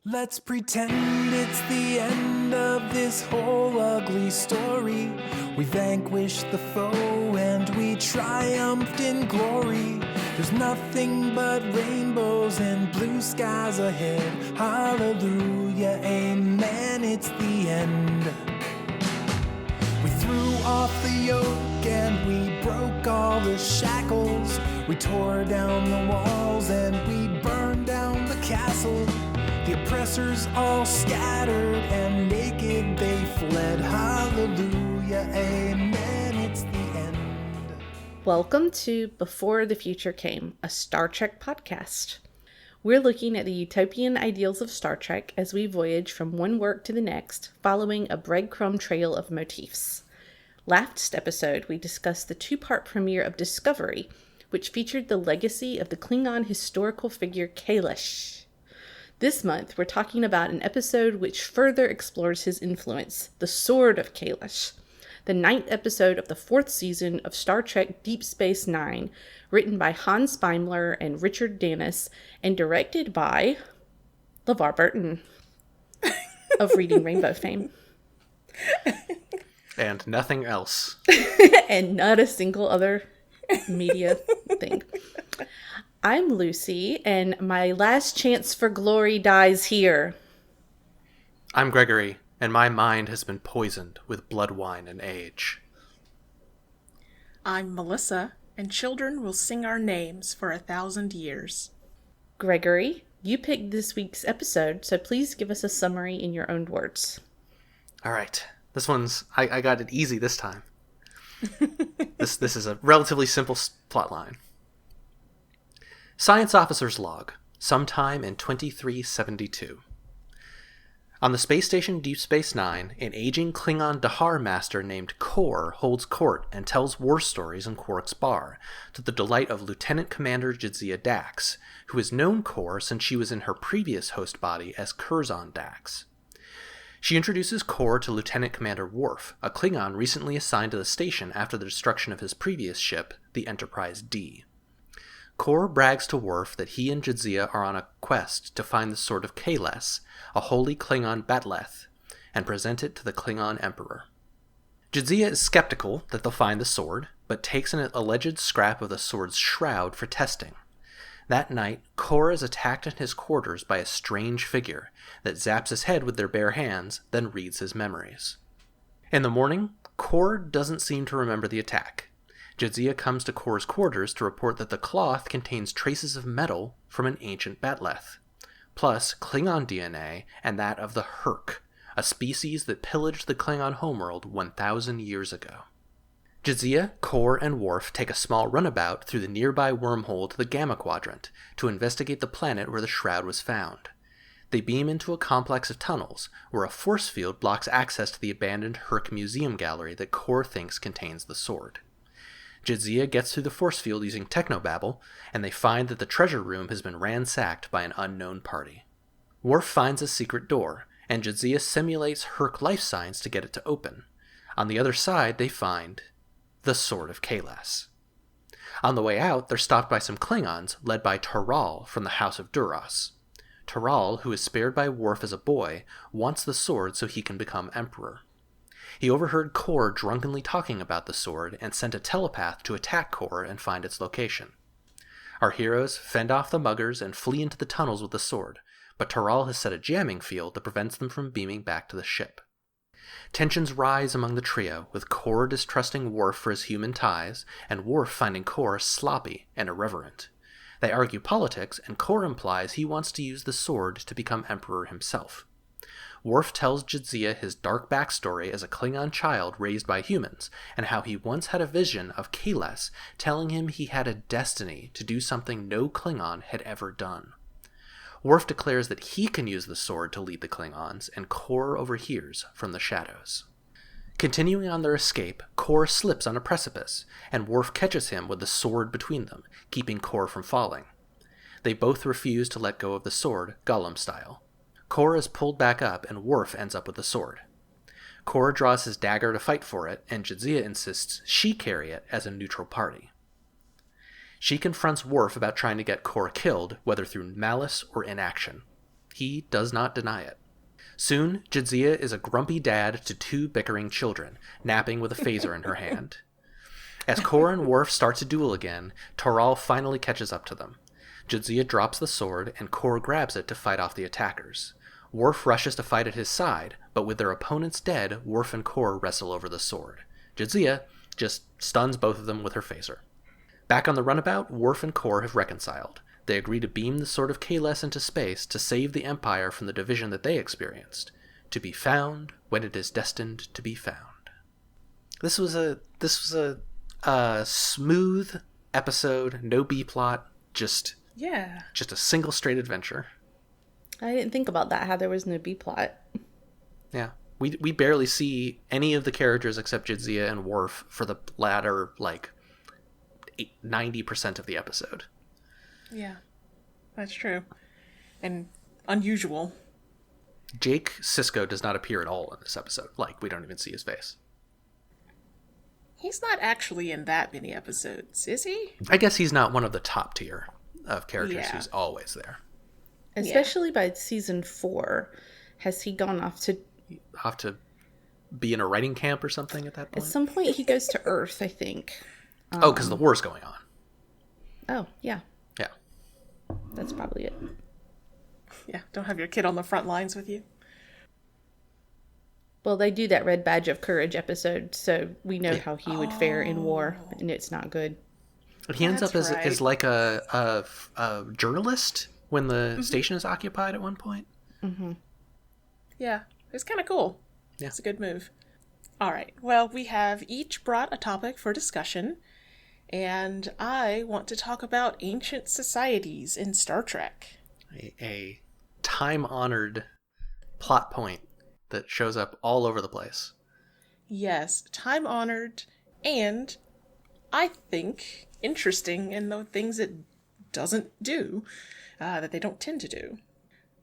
Let's pretend it's the end of this whole ugly story. We vanquished the foe and we triumphed in glory. There's nothing but rainbows and blue skies ahead. Hallelujah, amen, it's the end. We threw off the yoke and we broke all the shackles. We tore down the walls and we burned down the castle. The oppressors all scattered and naked they fled. Hallelujah, amen, it's the end. Welcome to Before the Future Came, a Star Trek podcast. We're looking at the utopian ideals of Star Trek as we voyage from one work to the next, following a breadcrumb trail of motifs. Last episode, we discussed the two-part premiere of Discovery, which featured the legacy of the Klingon historical figure Kahless. This month, we're talking about an episode which further explores his influence, the Sword of Kahless, the 9th episode of the 4th season of Star Trek Deep Space Nine, written by Hans Beimler and Richard Danus, and directed by LeVar Burton of Reading Rainbow fame. And nothing else. And not a single other media thing. I'm Lucy, and my last chance for glory dies here. I'm Gregory, and my mind has been poisoned with blood wine and age. I'm Melissa, and children will sing our names for 1,000 years. Gregory, you picked this week's episode, so please give us a summary in your own words. All right, this one's... I got it easy this time. This is a relatively simple plot line. Science Officer's Log, sometime in 2372. On the space station Deep Space Nine, an aging Klingon Dahar master named Kor holds court and tells war stories in Quark's bar, to the delight of Lieutenant Commander Jadzia Dax, who has known Kor since she was in her previous host body as Curzon Dax. She introduces Kor to Lieutenant Commander Worf, a Klingon recently assigned to the station after the destruction of his previous ship, the Enterprise D. Kor brags to Worf that he and Jadzia are on a quest to find the Sword of Kahless, a holy Klingon bat'leth, and present it to the Klingon Emperor. Jadzia is skeptical that they'll find the sword, but takes an alleged scrap of the sword's shroud for testing. That night, Kor is attacked in his quarters by a strange figure that zaps his head with their bare hands, then reads his memories. In the morning, Kor doesn't seem to remember the attack. Jadzia comes to Kor's quarters to report that the cloth contains traces of metal from an ancient bat'leth, plus Klingon DNA and that of the Herc, a species that pillaged the Klingon homeworld 1,000 years ago. Jadzia, Kor, and Worf take a small runabout through the nearby wormhole to the Gamma Quadrant to investigate the planet where the shroud was found. They beam into a complex of tunnels, where a force field blocks access to the abandoned Herc Museum gallery that Kor thinks contains the sword. Jadzia gets through the force field using technobabble, and they find that the treasure room has been ransacked by an unknown party. Worf finds a secret door, and Jadzia simulates Herc life signs to get it to open. On the other side, they find the Sword of Kahless. On the way out, they're stopped by some Klingons, led by Taral from the House of Duras. Taral, who is spared by Worf as a boy, wants the sword so he can become Emperor. He overheard Kor drunkenly talking about the sword and sent a telepath to attack Kor and find its location. Our heroes fend off the muggers and flee into the tunnels with the sword, but Taral has set a jamming field that prevents them from beaming back to the ship. Tensions rise among the trio, with Kor distrusting Worf for his human ties, and Worf finding Kor sloppy and irreverent. They argue politics, and Kor implies he wants to use the sword to become Emperor himself. Worf tells Jadzia his dark backstory as a Klingon child raised by humans, and how he once had a vision of Kahless telling him he had a destiny to do something no Klingon had ever done. Worf declares that he can use the sword to lead the Klingons, and Kor overhears from the shadows. Continuing on their escape, Kor slips on a precipice, and Worf catches him with the sword between them, keeping Kor from falling. They both refuse to let go of the sword, Gollum style. Kor is pulled back up, and Worf ends up with the sword. Kor draws his dagger to fight for it, and Jadzia insists she carry it as a neutral party. She confronts Worf about trying to get Kor killed, whether through malice or inaction. He does not deny it. Soon, Jadzia is a grumpy dad to 2 bickering children, napping with a phaser in her hand. As Kor and Worf start to duel again, Toral finally catches up to them. Jadzia drops the sword, and Kor grabs it to fight off the attackers. Worf rushes to fight at his side, but with their opponents dead, Worf and Kor wrestle over the sword. Jadzia just stuns both of them with her phaser. Back on the runabout, Worf and Kor have reconciled. They agree to beam the Sword of Kahless into space to save the Empire from the division that they experienced. To be found when it is destined to be found. This was a smooth episode, no B-plot, just a single straight adventure. I didn't think about that, how there was no B-plot. Yeah. We barely see any of the characters except Jadzia and Worf for the latter, 90% of the episode. Yeah, that's true. And unusual. Jake Sisko does not appear at all in this episode. We don't even see his face. He's not actually in that many episodes, is he? I guess he's not one of the top tier of characters who's always there. Especially by season 4. Has he gone off to be in a writing camp or something at that point? At some point he goes to Earth, I think. Because the war's going on. Oh, yeah. Yeah. That's probably it. Yeah, don't have your kid on the front lines with you. Well, they do that Red Badge of Courage episode, so we know how he would fare in war, and it's not good. But he ends up as a journalist when the station is occupied at one point. Mm-hmm. Yeah, it's kind of cool. Yeah. It's a good move. All right, well, we have each brought a topic for discussion, and I want to talk about ancient societies in Star Trek. A time-honored plot point that shows up all over the place. Yes, time-honored, and I think interesting in the things it doesn't do, that they don't tend to do.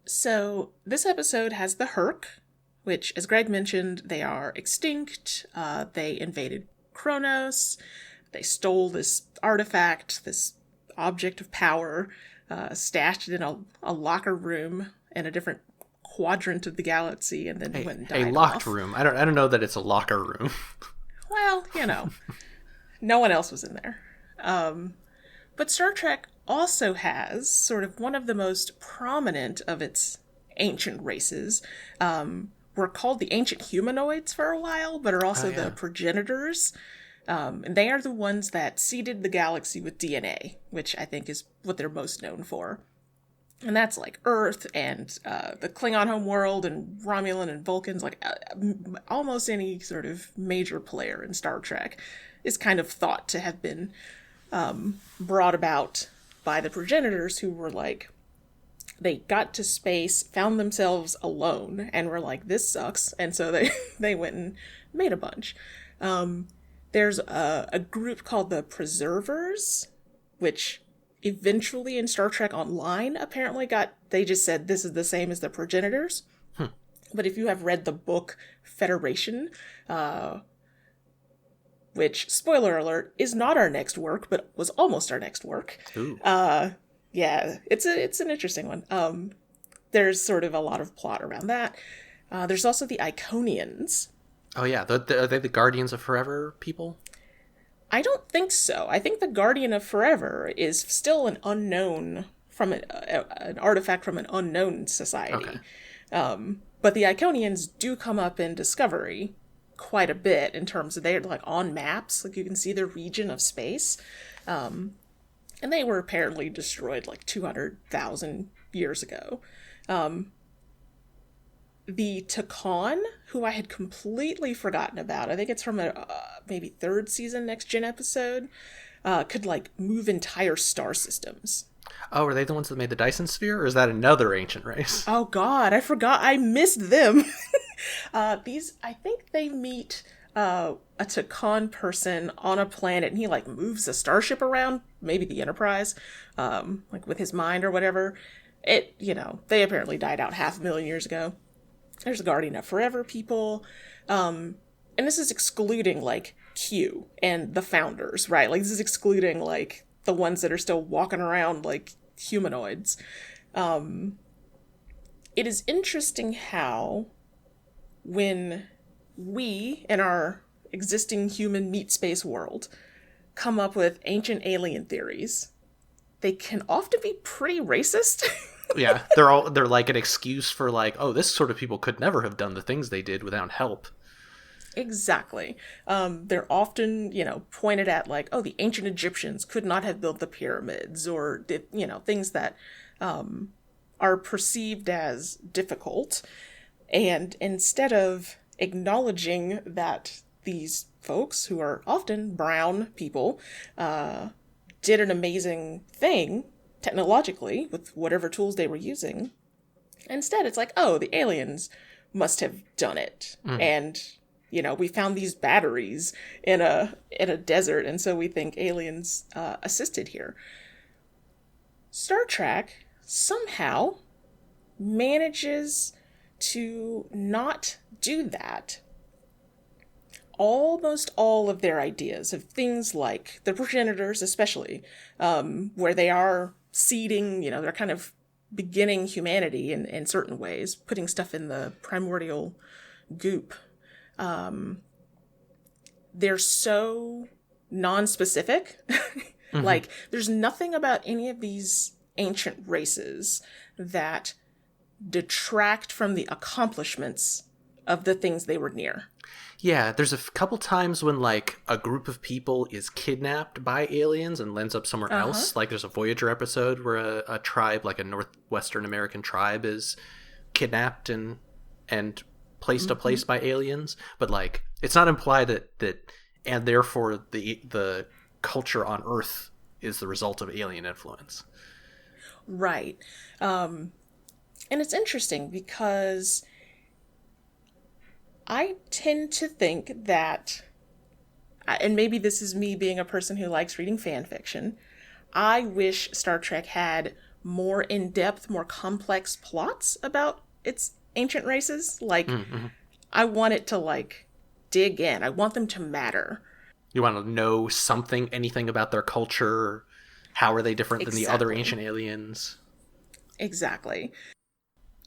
So, this episode has the Herc, which, as Greg mentioned, they are extinct. They invaded Kronos. They stole this artifact, this object of power, stashed it in a locker room in a different quadrant of the galaxy, and then went and died a locked off. room. I don't know that it's a locker room. Well, no one else was in there. But Star Trek also has sort of one of the most prominent of its ancient races. Were called the ancient humanoids for a while, but are also the progenitors. And they are the ones that seeded the galaxy with DNA, which I think is what they're most known for. And that's like Earth and the Klingon homeworld and Romulan and Vulcans, almost any sort of major player in Star Trek is kind of thought to have been brought about by the progenitors who were they got to space, found themselves alone, and were like, this sucks. And so they went and made a bunch. There's a group called the Preservers, which eventually in Star Trek Online apparently they just said this is the same as the progenitors. But if you have read the book Federation, which, spoiler alert, is not our next work, but was almost our next work. Ooh. Yeah, it's an interesting one. There's sort of a lot of plot around that. There's also the Iconians. Oh yeah, are they the Guardians of Forever people? I don't think so. I think the Guardian of Forever is still an unknown from an artifact from an unknown society. Okay. But the Iconians do come up in Discovery quite a bit in terms of they're on maps. You can see the region of space. And they were apparently destroyed 200,000 years ago. The Takan, who I had completely forgotten about, I think it's from a maybe 3rd season Next Gen episode, could move entire star systems. Oh, are they the ones that made the Dyson Sphere, or is that another ancient race? Oh God, I forgot. I missed them. I think they meet a Takan person on a planet, and he moves a starship around, maybe the Enterprise, with his mind or whatever. They apparently died out 500,000 years ago. There's a Guardian of Forever people, and this is excluding Q and the founders, right? This is excluding the ones that are still walking around humanoids. it is interesting how when we, in our existing human meat space world, come up with ancient alien theories, they can often be pretty racist. Yeah, they're like an excuse for like, oh, this sort of people could never have done the things they did without help. Exactly. They're often, pointed at like, oh, the ancient Egyptians could not have built the pyramids, or, things that are perceived as difficult. And instead of acknowledging that these folks, who are often brown people, did an amazing thing technologically with whatever tools they were using, instead it's like, oh, the aliens must have done it. And we found these batteries in a desert, and so we think aliens assisted here. Star Trek somehow manages to not do that. Almost all of their ideas of things like the progenitors, especially, where they are seeding, they're kind of beginning humanity in certain ways, putting stuff in the primordial goop. They're so non-specific. Like, there's nothing about any of these ancient races that detract from the accomplishments of the things they were near. Yeah, there's a couple times when, like, a group of people is kidnapped by aliens and ends up somewhere else. Like, there's a Voyager episode where a tribe, like a Northwestern American tribe, is kidnapped and placed a place by aliens. But, like, it's not implied that and therefore the culture on Earth is the result of alien influence. Right. And it's interesting because I tend to think that, and maybe this is me being a person who likes reading fan fiction, I wish Star Trek had more in-depth, more complex plots about its ancient races. Like, I want it to, like, dig in. I want them to matter. You want to know anything about their culture. How are they different than the other ancient aliens? Exactly.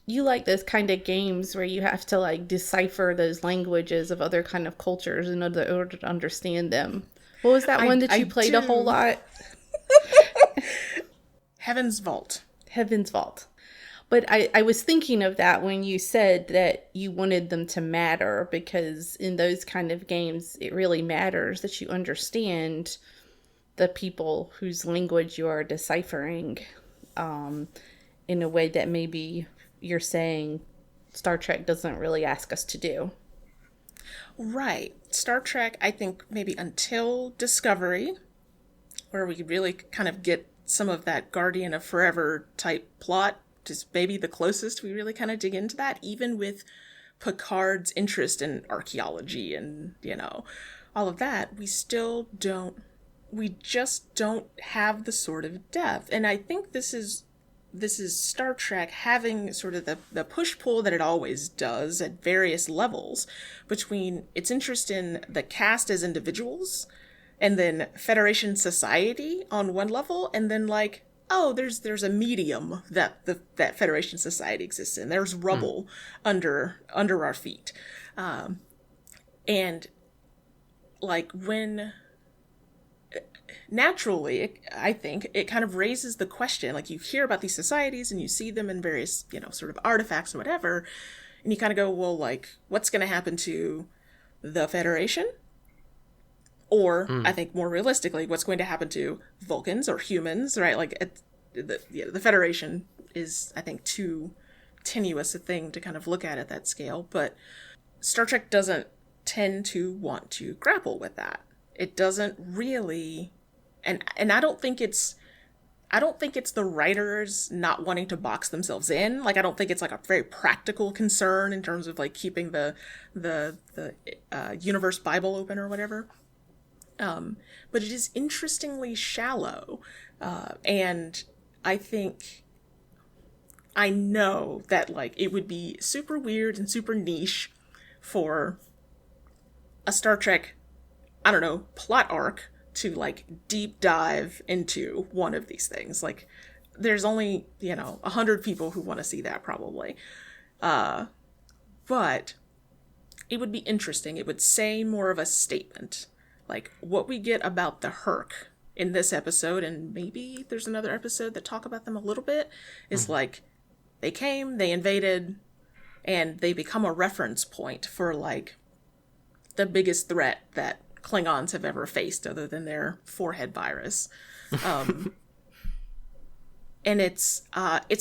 You like those kind of games where you have to, like, decipher those languages of other kind of cultures in order to understand them. What was that one that you played a whole lot? Heaven's Vault. Heaven's Vault. But I was thinking of that when you said that you wanted them to matter, because in those kind of games, it really matters that you understand the people whose language you are deciphering in a way that maybe you're saying Star Trek doesn't really ask us to do. Right. Star Trek, I think maybe until Discovery, where we really kind of get some of that Guardian of Forever type plot, just maybe the closest we really kind of dig into that, even with Picard's interest in archaeology and, all of that, we just don't have the sort of depth. And I think this is Star Trek having sort of the push-pull that it always does at various levels between its interest in the cast as individuals and then Federation society on one level, and then like, oh, there's a medium that Federation society exists in. There's rubble under our feet. And like when... Naturally, I think it kind of raises the question, like you hear about these societies and you see them in various, sort of artifacts or whatever, and you kind of go, well, like, what's going to happen to the Federation? Or, I think more realistically, what's going to happen to Vulcans or humans, right? Like, the Federation is, I think, too tenuous a thing to kind of look at that scale, but Star Trek doesn't tend to want to grapple with that. It doesn't really... And I don't think it's the writers not wanting to box themselves in. Like, I don't think it's like a very practical concern in terms of like keeping the universe Bible open or whatever. But it is interestingly shallow. And I know that like it would be super weird and super niche for a Star Trek, I don't know, plot arc to like deep dive into one of these things. Like there's only, 100 people who want to see that probably. But it would be interesting. It would say more of a statement. Like, what we get about the Herc in this episode, and maybe there's another episode that talk about them a little bit, is like, they came, they invaded, and they become a reference point for, like, the biggest threat that Klingons have ever faced other than their forehead virus. And it's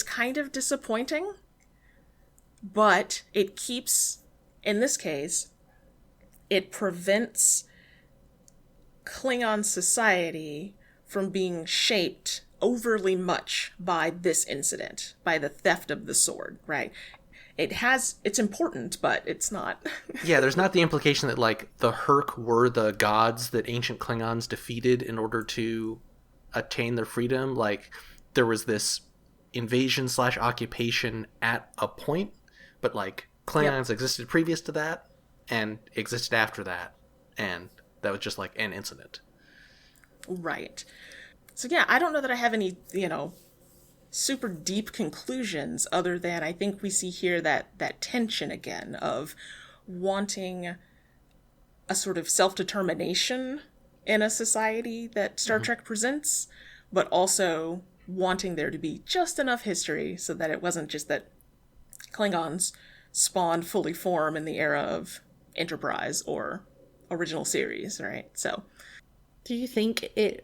kind of disappointing, but it keeps, in this case, it prevents Klingon society from being shaped overly much by this incident, by the theft of the sword, right? It's important, but it's not. Yeah, there's not the implication that, like, the Herc were the gods that ancient Klingons defeated in order to attain their freedom. Like, there was this invasion / occupation at a point, but, like, Klingons existed previous to that and existed after that, and that was just, like, an incident. Right. So, yeah, I don't know that I have any, super deep conclusions other than I think we see here that tension again of wanting a sort of self-determination in a society that Star Trek presents, but also wanting there to be just enough history so that it wasn't just that Klingons spawned fully form in the era of Enterprise or original series, right? So, do you think it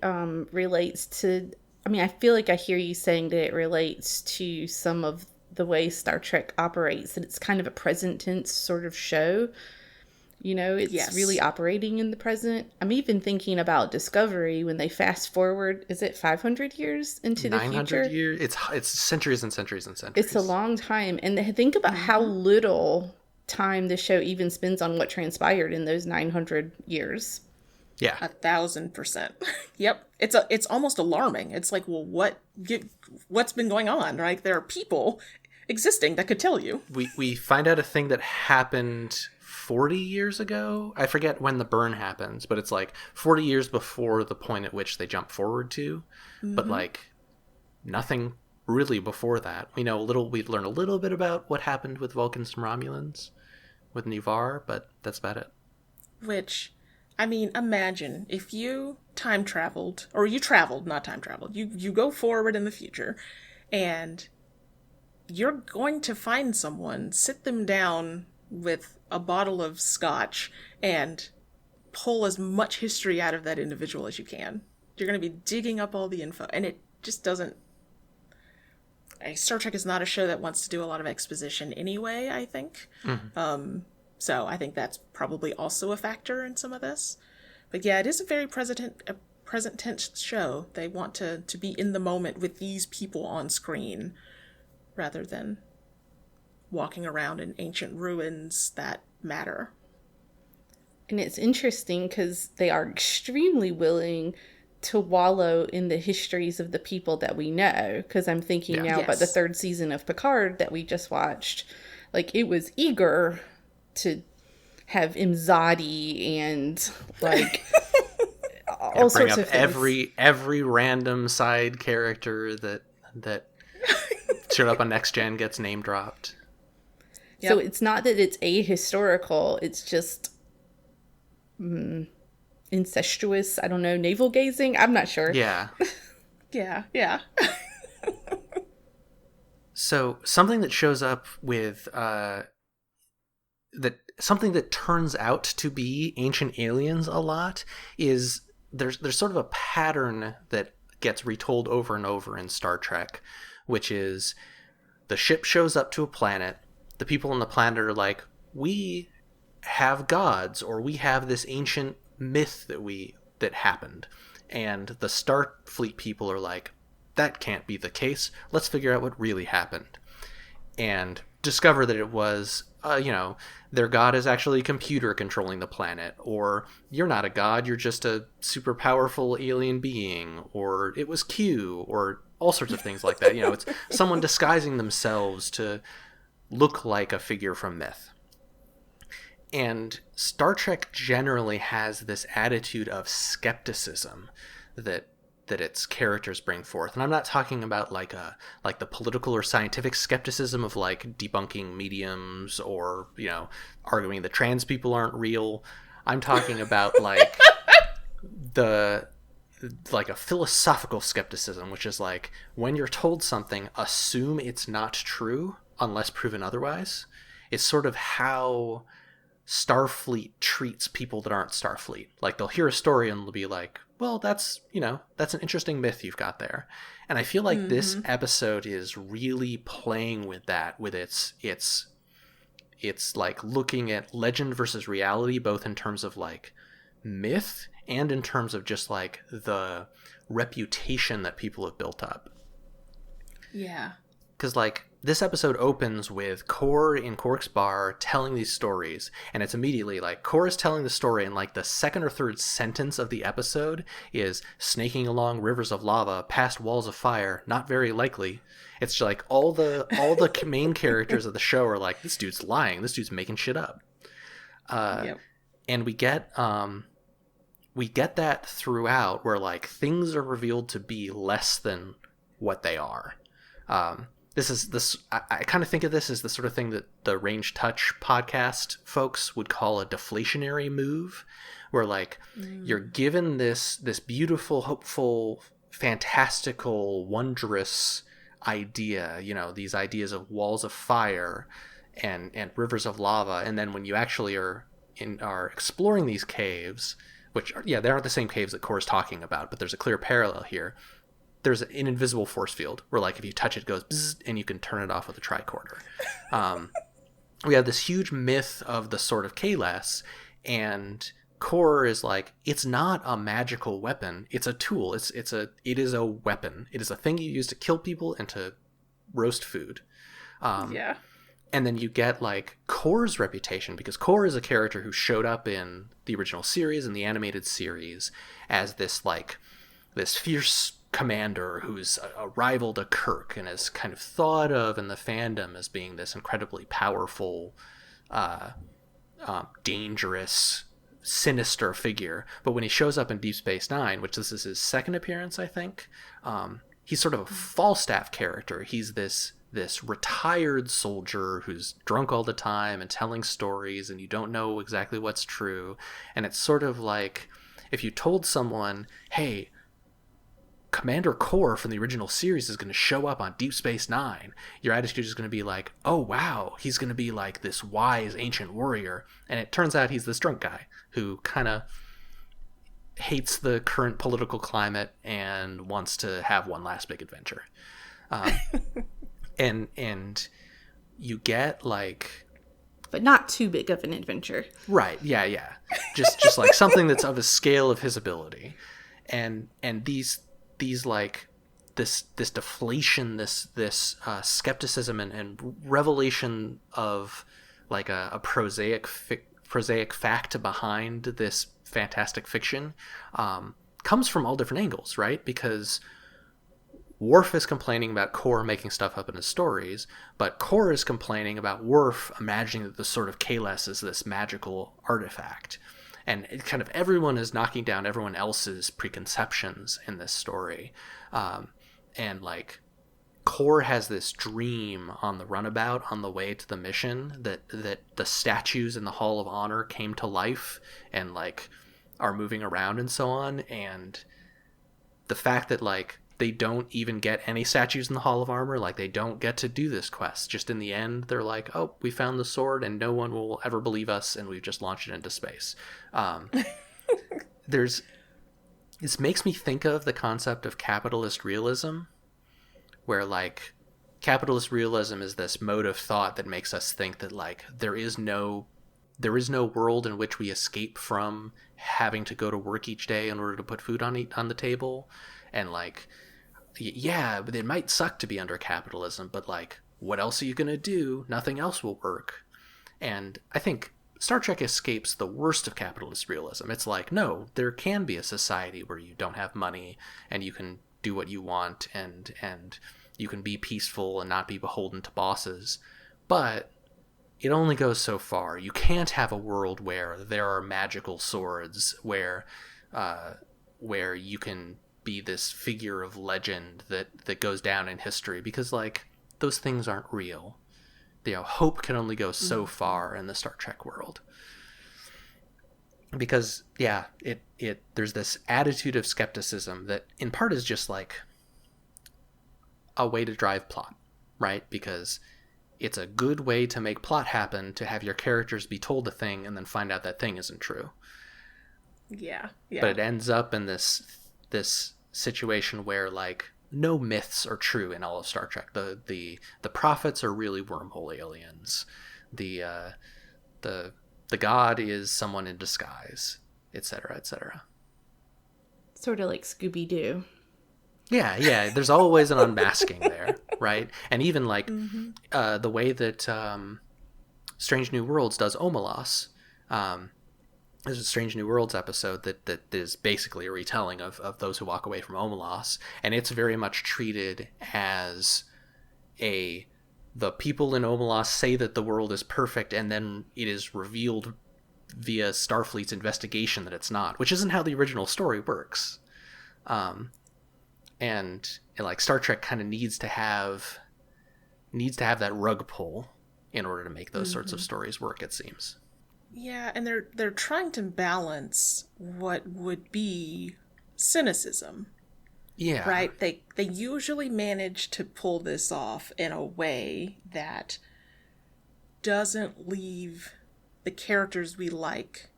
relates to, I mean, I feel like I hear you saying that it relates to some of the way Star Trek operates, that it's kind of a present tense sort of show. It's really operating in the present. I'm even thinking about Discovery when they fast forward, is it 500 years into the future? 900 years? It's centuries and centuries and centuries. It's a long time. And think about how little time the show even spends on what transpired in those 900 years. Yeah. 1,000%. Yep. It's almost alarming. It's like, well, what's been going on, right? There are people existing that could tell you. We find out a thing that happened 40 years ago. I forget when the burn happens, but it's like 40 years before the point at which they jump forward to. But, like, nothing really before that. We learn a little bit about what happened with Vulcans and Romulans with LeVar, but that's about it. Which, I mean, imagine if you time traveled, or you traveled, not time traveled, you go forward in the future, and you're going to find someone, sit them down with a bottle of scotch, and pull as much history out of that individual as you can. You're going to be digging up all the info, and it just doesn't... Star Trek is not a show that wants to do a lot of exposition anyway, I think. So I think that's probably also a factor in some of this. But yeah, it is a very present tense show. They want to be in the moment with these people on screen rather than walking around in ancient ruins that matter. And it's interesting because they are extremely willing to wallow in the histories of the people that we know. Because I'm thinking now about the third season of Picard that we just watched. Like, it was eager to have Imzadi and, like, all sorts of things. Every random side character that showed up on Next Gen gets name dropped. So it's not that it's ahistorical, it's just incestuous, I don't know, navel gazing? I'm not sure. Yeah. Yeah. So something that shows up with something that turns out to be ancient aliens a lot is there's sort of a pattern that gets retold over and over in Star Trek, which is the ship shows up to a planet, the people on the planet are like, we have gods, or we have this ancient myth that happened, and the Starfleet people are like, that can't be the case, let's figure out what really happened, and discover that it was their god is actually a computer controlling the planet, or you're not a god, you're just a super powerful alien being, or it was Q, or all sorts of things like that. It's someone disguising themselves to look like a figure from myth. And Star Trek generally has this attitude of skepticism that its characters bring forth. And I'm not talking about like the political or scientific skepticism of like debunking mediums or, you know, arguing that trans people aren't real. I'm talking about like like a philosophical skepticism, which is like, when you're told something, assume it's not true unless proven otherwise. It's sort of how Starfleet treats people that aren't Starfleet. Like, they'll hear a story and they'll be like, well, that's an interesting myth you've got there. And I feel like this episode is really playing with that, with its like looking at legend versus reality, both in terms of like myth and in terms of just like the reputation that people have built up. Yeah. Because like this episode opens with Kor in Quark's bar telling these stories, and it's immediately like Kor is telling the story, and like the second or third sentence of the episode is snaking along rivers of lava past walls of fire, not very likely. It's like all the main characters of the show are like, this dude's lying, this dude's making shit up. Yep. And we get that throughout, where like things are revealed to be less than what they are. I kind of think of this as the sort of thing that the Range Touch podcast folks would call a deflationary move, where like you're given this beautiful, hopeful, fantastical, wondrous idea, you know, these ideas of walls of fire and rivers of lava, and then when you actually are exploring these caves, which they aren't the same caves that Kor's talking about, but there's a clear parallel here. There's an invisible force field where, like, if you touch it, it goes bzzz, and you can turn it off with a tricorder. We have this huge myth of the Sword of Kahless, and Kor is like, it's not a magical weapon. It's a tool. It is a weapon. It is a thing you use to kill people and to roast food. Yeah. And then you get like Kor's reputation, because Kor is a character who showed up in the original series and the animated series as this fierce commander who's a rival to Kirk and is kind of thought of in the fandom as being this incredibly powerful, dangerous, sinister figure. But when he shows up in Deep Space Nine, which this is his second appearance, I think, he's sort of a Falstaff character. He's this retired soldier who's drunk all the time and telling stories, and you don't know exactly what's true. And it's sort of like if you told someone, hey, Commander Kor from the original series is going to show up on Deep Space Nine, your attitude is going to be like, oh wow, he's going to be like this wise ancient warrior. And it turns out he's this drunk guy who kind of hates the current political climate and wants to have one last big adventure. And you get like, but not too big of an adventure. Right. Yeah. Just like something that's of a scale of his ability. And these like this deflation, this skepticism and revelation of like a prosaic fact behind this fantastic fiction comes from all different angles, right? Because Worf is complaining about Kor making stuff up in his stories, but Kor is complaining about Worf imagining that the Sword of Kahless is this magical artifact. And it kind of everyone is knocking down everyone else's preconceptions in this story. And like Kor has this dream on the runabout on the way to the mission that the statues in the Hall of Honor came to life and like are moving around and so on. And the fact that like they don't even get any statues in the Hall of Armor, like they don't get to do this quest. Just in the end, they're like, oh, we found the sword and no one will ever believe us, and we've just launched it into space. This makes me think of the concept of capitalist realism, where like capitalist realism is this mode of thought that makes us think that like there is no world in which we escape from having to go to work each day in order to put food on the table. And like, yeah, but it might suck to be under capitalism, but like, what else are you going to do? Nothing else will work. And I think Star Trek escapes the worst of capitalist realism. It's like, no, there can be a society where you don't have money and you can do what you want and you can be peaceful and not be beholden to bosses. But it only goes so far. You can't have a world where there are magical swords, where you can be this figure of legend that goes down in history, because like those things aren't real. You know, hope can only go so far in the Star Trek world. Because yeah, it there's this attitude of skepticism that in part is just like a way to drive plot, right? Because it's a good way to make plot happen, to have your characters be told a thing and then find out that thing isn't true. Yeah. But it ends up in this situation where like no myths are true in all of Star Trek. The prophets are really wormhole aliens. The god is someone in disguise, etc., etc. Sort of like Scooby-Doo. Yeah. There's always an unmasking there, right? And even like the way that Strange New Worlds does Omelas. There's a Strange New Worlds episode that is basically a retelling of Those Who Walk Away from Omelas, and it's very much treated as the people in Omelas say that the world is perfect, and then it is revealed via Starfleet's investigation that it's not, which isn't how the original story works. And like Star Trek kind of needs to have that rug pull in order to make those sorts of stories work, it seems. Yeah, and they're trying to balance what would be cynicism. Yeah. Right? They usually manage to pull this off in a way that doesn't leave the characters we like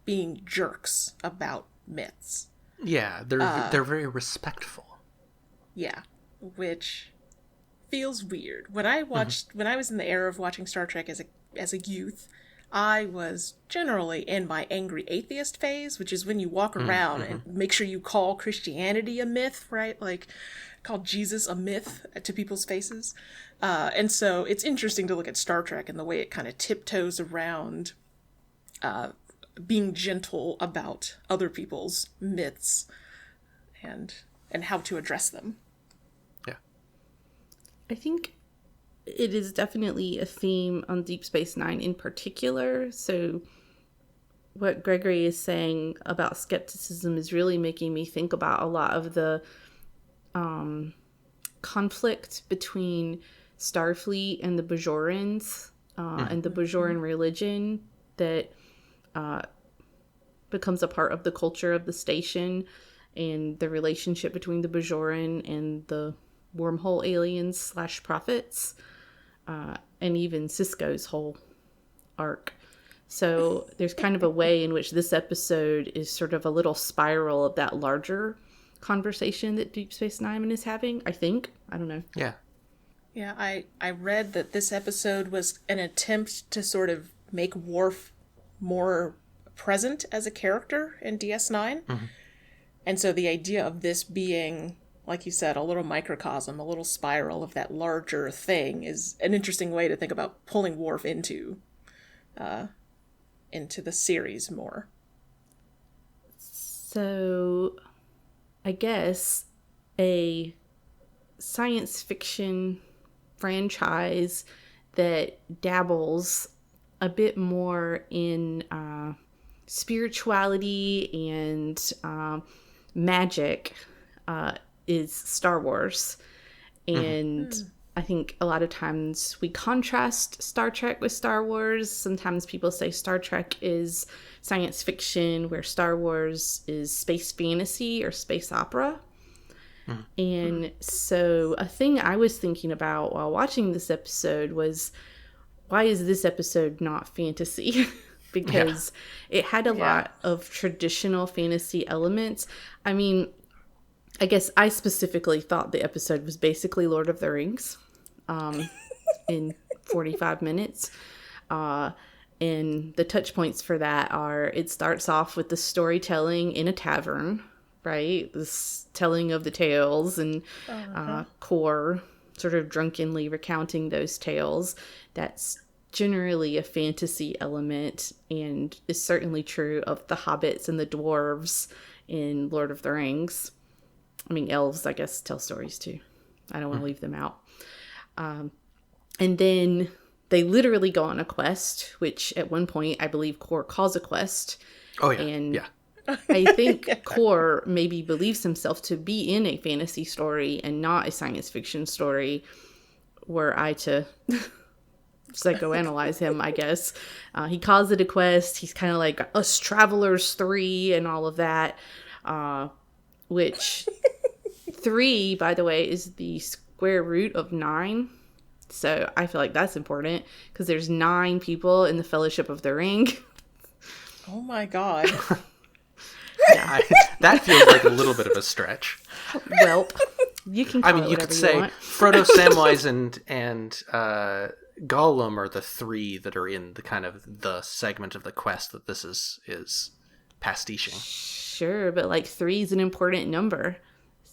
being jerks about myths. Yeah, they're very respectful. Yeah, which feels weird. When I was in the era of watching Star Trek as a youth, I was generally in my angry atheist phase, which is when you walk around and make sure you call Christianity a myth, right? Like, call Jesus a myth to people's faces. And so it's interesting to look at Star Trek and the way it kind of tiptoes around being gentle about other people's myths and how to address them. Yeah. I think it is definitely a theme on Deep Space Nine in particular. So what Gregory is saying about skepticism is really making me think about a lot of the conflict between Starfleet and the Bajorans and the Bajoran religion that becomes a part of the culture of the station, and the relationship between the Bajoran and the wormhole aliens / prophets. And even Sisko's whole arc. So there's kind of a way in which this episode is sort of a little spiral of that larger conversation that Deep Space Nine is having, I think. I don't know. Yeah. Yeah, I read that this episode was an attempt to sort of make Worf more present as a character in DS9. And so the idea of this being, like you said, a little microcosm, a little spiral of that larger thing is an interesting way to think about pulling Worf into the series more. So I guess a science fiction franchise that dabbles a bit more in spirituality and magic is Star Wars. And I think a lot of times we contrast Star Trek with Star Wars. Sometimes people say Star Trek is science fiction, where Star Wars is space fantasy or space opera. And so a thing I was thinking about while watching this episode was, why is this episode not fantasy? Because it had a lot of traditional fantasy elements. I mean, I guess I specifically thought the episode was basically Lord of the Rings in 45 minutes. And the touch points for that are, it starts off with the storytelling in a tavern, right? This telling of the tales and Kor sort of drunkenly recounting those tales. That's generally a fantasy element, and is certainly true of the hobbits and the dwarves in Lord of the Rings. I mean, elves, I guess, tell stories too. I don't want to leave them out. And then they literally go on a quest, which at one point I believe Kor calls a quest. Oh, yeah. And I think Kor maybe believes himself to be in a fantasy story and not a science fiction story. Were I to psychoanalyze him, I guess. He calls it a quest. He's kind of like Us Travelers 3 and all of that. Which 3, by the way, is the square root of 9. So I feel like that's important because there's 9 people in the Fellowship of the Ring. Oh my god. Yeah, that feels like a little bit of a stretch. Welp. You can call it you could whatever say you want. Frodo, Samwise, and Gollum are the 3 that are in the kind of the segment of the quest that this is pastiching. Sure, but like 3 is an important number,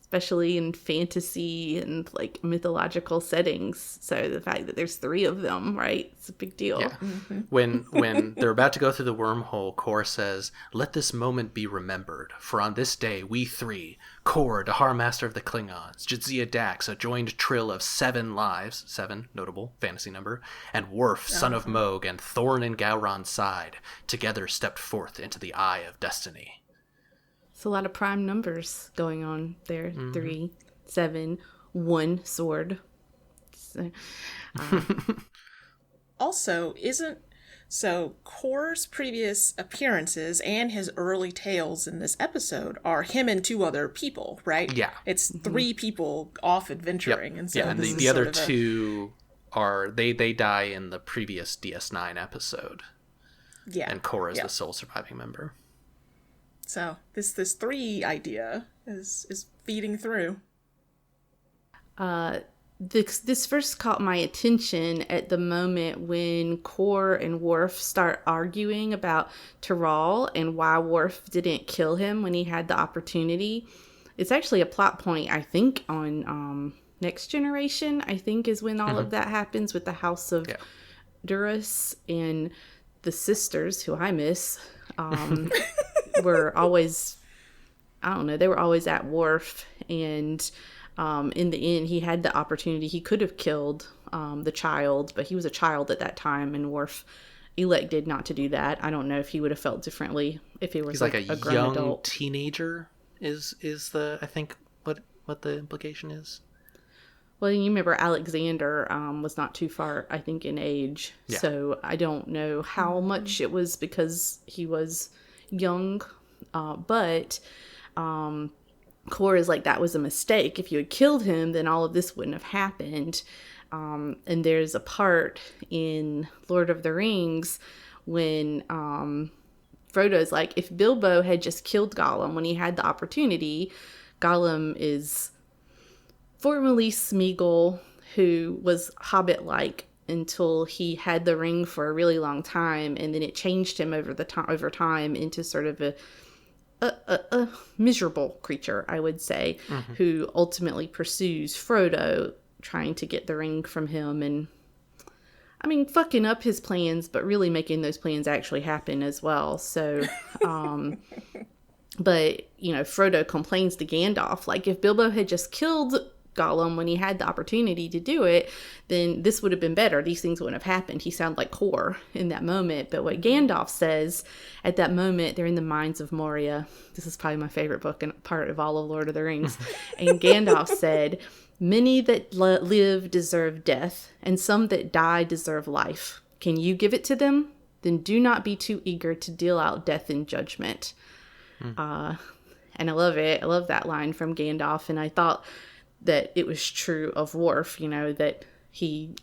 especially in fantasy and like mythological settings. So the fact that there's 3 of them, right? It's a big deal. Yeah. When they're about to go through the wormhole, Kor says, "Let this moment be remembered, for on this day we 3, Kor, Dahar Master of the Klingons, Jadzia Dax, a joined trill of 7 lives," 7, notable fantasy number, "and Worf, son of Moog, and Thorn in Gowron's side, together stepped forth into the eye of destiny." It's a lot of prime numbers going on there. 3, 7, 1 sword. So, Also, so Kor's previous appearances and his early tales in this episode are him and 2 other people, right? Yeah. It's 3 people off adventuring. Yep. And so yeah, and this the is other sort of 2 are they die in the previous DS9 episode. Yeah. And Kor is the sole surviving member. So this 3 idea is feeding through. This first caught my attention at the moment when Kor and Worf start arguing about Tyrell and why Worf didn't kill him when he had the opportunity. It's actually a plot point, I think, on Next Generation, I think, is when all of that happens with the House of Duras, and the sisters, who I miss, were always, I don't know, they were always at Worf, and in the end, he had the opportunity. He could have killed the child, but he was a child at that time, and Worf elected not to do that. I don't know if he would have felt differently if he was He's a grown young adult. teenager is the, I think, what the implication is. Well, you remember Alexander was not too far, I think, in age. Yeah. So I don't know how much it was because he was young, but Kor is like, that was a mistake. If you had killed him, then all of this wouldn't have happened. And there's a part in Lord of the Rings when Frodo's like, if Bilbo had just killed Gollum when he had the opportunity, Gollum is formerly Smeagol, who was Hobbit-like until he had the ring for a really long time, and then it changed him over time into sort of a miserable creature, I would say, who ultimately pursues Frodo, trying to get the ring from him, and I mean, fucking up his plans, but really making those plans actually happen as well. So, but, you know, Frodo complains to Gandalf, like, if Bilbo had just killed Gollum when he had the opportunity to do it, then this would have been better. These things wouldn't have happened. He sounded like Kor in that moment. But what Gandalf says at that moment, they're in the mines of Moria. This is probably my favorite book and part of all of Lord of the Rings. And Gandalf said, "Many that live deserve death, and some that die deserve life. Can you give it to them? Then do not be too eager to deal out death in judgment." And I love it. I love that line from Gandalf. And I thought that it was true of Worf, you know, that he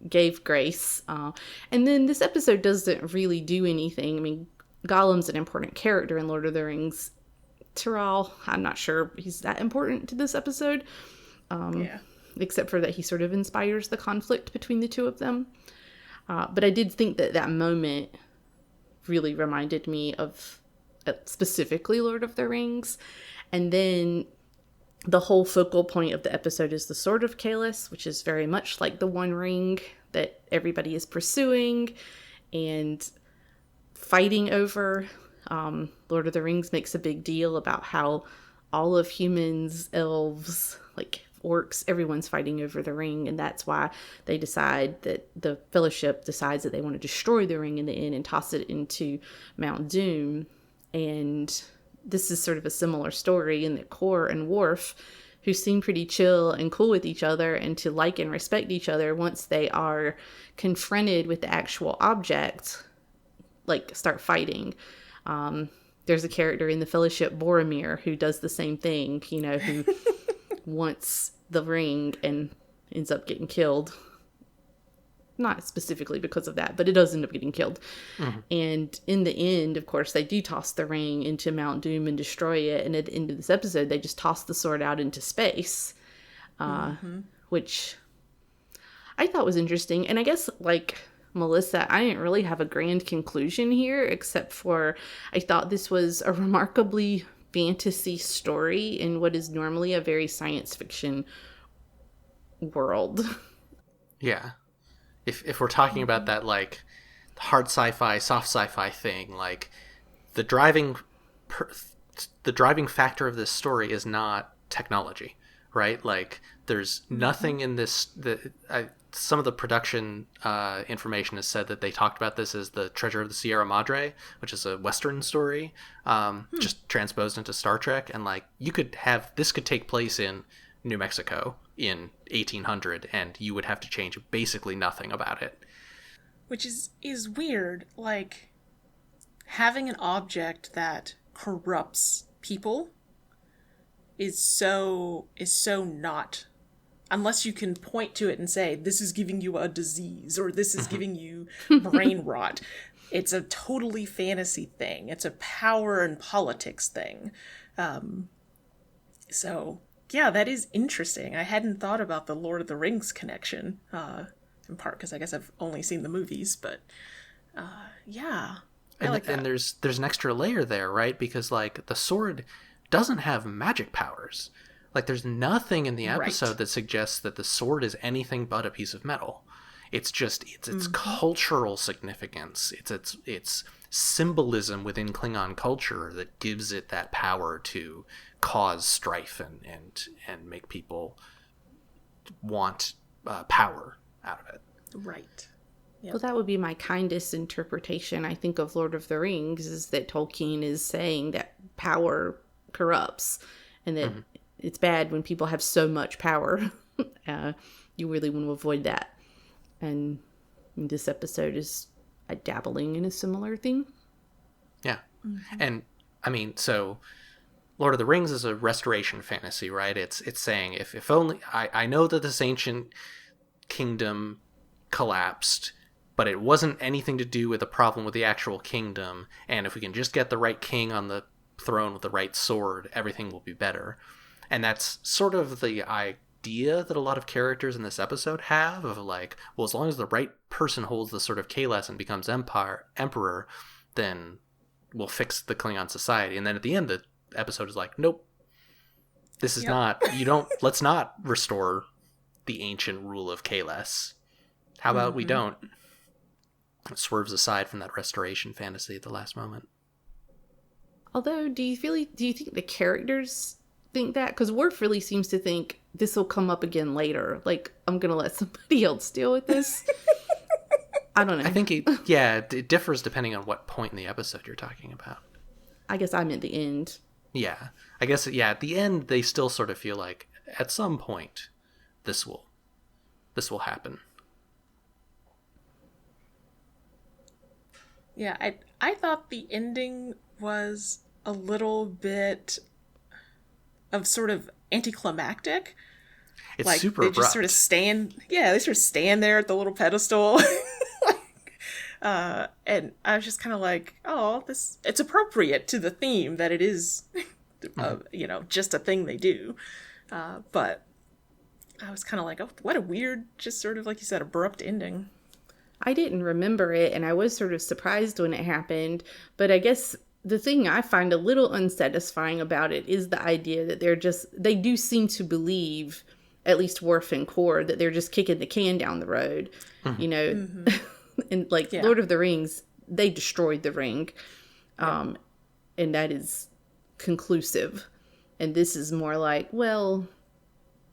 gave grace. And then this episode doesn't really do anything. I mean, Gollum's an important character in Lord of the Rings. Tyrell, I'm not sure he's that important to this episode. Except for that he sort of inspires the conflict between the two of them. But I did think that moment really reminded me of specifically Lord of the Rings. And then the whole focal point of the episode is the Sword of Kahless, which is very much like the One Ring that everybody is pursuing and fighting over. Lord of the Rings makes a big deal about how all of humans, elves, like orcs, everyone's fighting over the ring, and that's why they decide that the Fellowship decides that they want to destroy the ring in the end and toss it into Mount Doom. And this is sort of a similar story in that Kor and Worf, who seem pretty chill and cool with each other and to like and respect each other, once they are confronted with the actual object, like, start fighting. There's a character in the Fellowship, Boromir, who does the same thing, you know, who wants the ring and ends up getting killed. Not specifically because of that, but it does end up getting killed. Mm-hmm. And in the end, of course, they do toss the ring into Mount Doom and destroy it. And at the end of this episode, they just toss the sword out into space, which I thought was interesting. And I guess, like Melissa, I didn't really have a grand conclusion here, except for I thought this was a remarkably fantasy story in what is normally a very science fiction world. Yeah. If we're talking about that, like, hard sci-fi, soft sci-fi thing, like, the driving factor of this story is not technology, right? Like, there's nothing in this. Some of the production information has said that they talked about this as the Treasure of the Sierra Madre, which is a Western story, just transposed into Star Trek, and, like, this could take place in New Mexico in 1800, and you would have to change basically nothing about it. Which is weird. Like, having an object that corrupts people is so not, unless you can point to it and say, this is giving you a disease, or this is giving you brain rot. It's a totally fantasy thing. It's a power and politics thing. So yeah, that is interesting. I hadn't thought about the Lord of the Rings connection, in part because I guess I've only seen the movies, but yeah. And there's an extra layer there, right? Because, like, the sword doesn't have magic powers. Like, there's nothing in the episode that suggests that the sword is anything but a piece of metal. It's just its cultural significance. It's symbolism within Klingon culture that gives it that power to cause strife and make people want power out of it. Right. Yep. Well, that would be my kindest interpretation, I think, of Lord of the Rings, is that Tolkien is saying that power corrupts, and that it's bad when people have so much power. You really want to avoid that. And this episode is dabbling in a similar thing. Yeah. And, I mean, so Lord of the Rings is a restoration fantasy, right? It's saying, if only... I know that this ancient kingdom collapsed, but it wasn't anything to do with a problem with the actual kingdom, and if we can just get the right king on the throne with the right sword, everything will be better. And that's sort of the idea that a lot of characters in this episode have, of, like, well, as long as the right person holds the Sword of Kahless and becomes emperor, then we'll fix the Klingon society. And then at the end, the episode is like, nope, this is not, let's not restore the ancient rule of Kahless. How about we don't? It swerves aside from that restoration fantasy at the last moment. Although, do you think the characters think that? Because Worf really seems to think this will come up again later. Like, I'm going to let somebody else deal with this. I don't know. I think it differs depending on what point in the episode you're talking about. I guess I'm at the end. Yeah. I guess, at the end, they still sort of feel like, at some point, this will happen. Yeah, I thought the ending was a little bit of sort of anticlimactic. It's like, super they abrupt. just sort of stand there at the little pedestal. And I was just kind of like, oh, it's appropriate to the theme that it is, just a thing they do. But I was kind of like, oh, what a weird, just sort of, like you said, abrupt ending. I didn't remember it, and I was sort of surprised when it happened, but I guess the thing I find a little unsatisfying about it is the idea that they do seem to believe, at least Worf and Kor, that they're just kicking the can down the road, and Lord of the Rings, they destroyed the ring, and that is conclusive, and this is more like, well,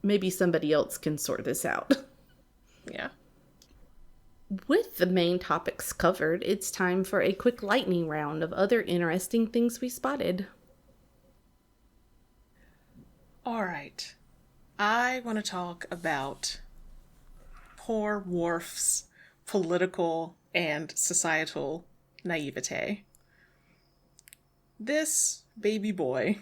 maybe somebody else can sort this out. Yeah. With the main topics covered, it's time for a quick lightning round of other interesting things we spotted. All right. I want to talk about poor Worf's political and societal naivete. This baby boy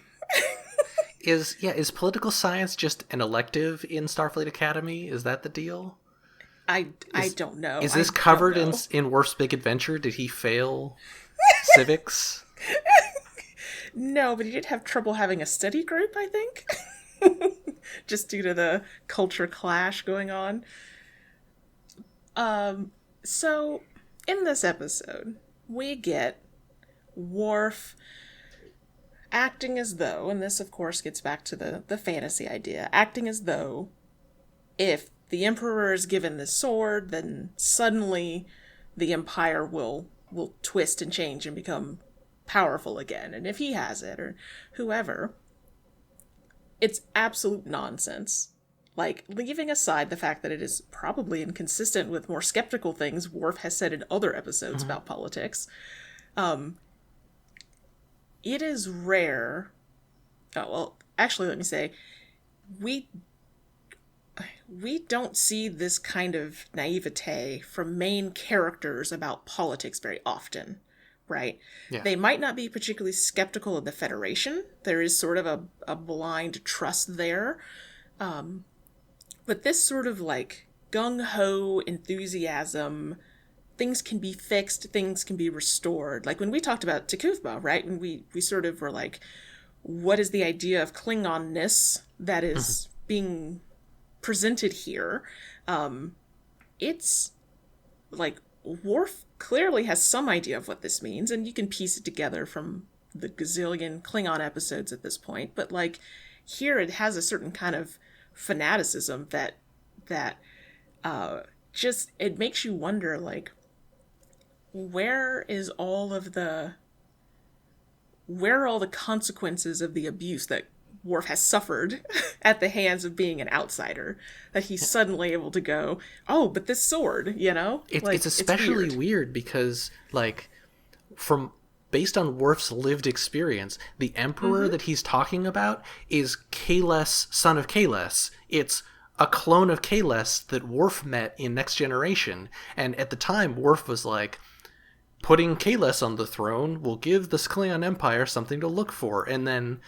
Is political science just an elective in Starfleet Academy? Is that the deal? I don't know. Is this covered in Worf's Big Adventure? Did he fail civics? No, but he did have trouble having a study group, I think. Just due to the culture clash going on. So, in this episode, we get Worf acting as though, and this of course gets back to the fantasy idea, acting as though if the Emperor is given this sword, then suddenly the Empire will twist and change and become powerful again. And if he has it, or whoever, it's absolute nonsense. Like, leaving aside the fact that it is probably inconsistent with more skeptical things Worf has said in other episodes about politics, it is rare. Oh, well, actually, let me say, we don't see this kind of naivete from main characters about politics very often, right? Yeah. They might not be particularly skeptical of the Federation. There is sort of a blind trust there. But this sort of like gung-ho enthusiasm, things can be fixed, things can be restored. Like when we talked about T'Kuvma, right? And we sort of were like, what is the idea of Klingonness that is being presented here? It's like Worf clearly has some idea of what this means, and you can piece it together from the gazillion Klingon episodes at this point. But like here, it has a certain kind of fanaticism that just, it makes you wonder, like, where are all the consequences of the abuse that Worf has suffered at the hands of being an outsider, that he's suddenly able to go, oh, but this sword, you know? It's especially weird because, like, based on Worf's lived experience, the Emperor that he's talking about is Kahless, son of Kahless. It's a clone of Kahless that Worf met in Next Generation, and at the time, Worf was like, putting Kahless on the throne will give the Klingon Empire something to look for, and then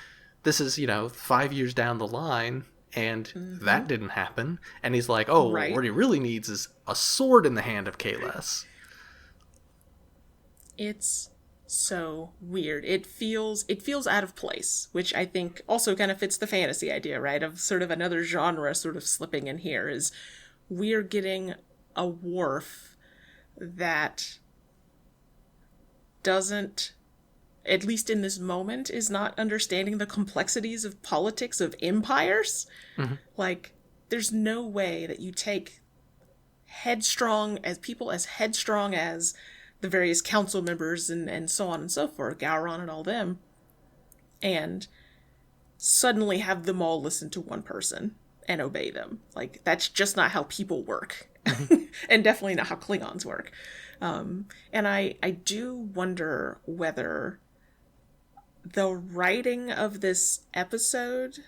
this is, 5 years down the line, and that didn't happen, and he's like, oh, right. What he really needs is a sword in the hand of Kahless. It's so weird. It feels out of place, which I think also kind of fits the fantasy idea, right? Of sort of another genre sort of slipping in here, is we're getting a Worf that doesn't, at least in this moment, is not understanding the complexities of politics of empires. Like, there's no way that you take people as headstrong as the various council members and so on and so forth, Gowron and all them, and suddenly have them all listen to one person and obey them. Like, that's just not how people work. And definitely not how Klingons work. And I do wonder whether the writing of this episode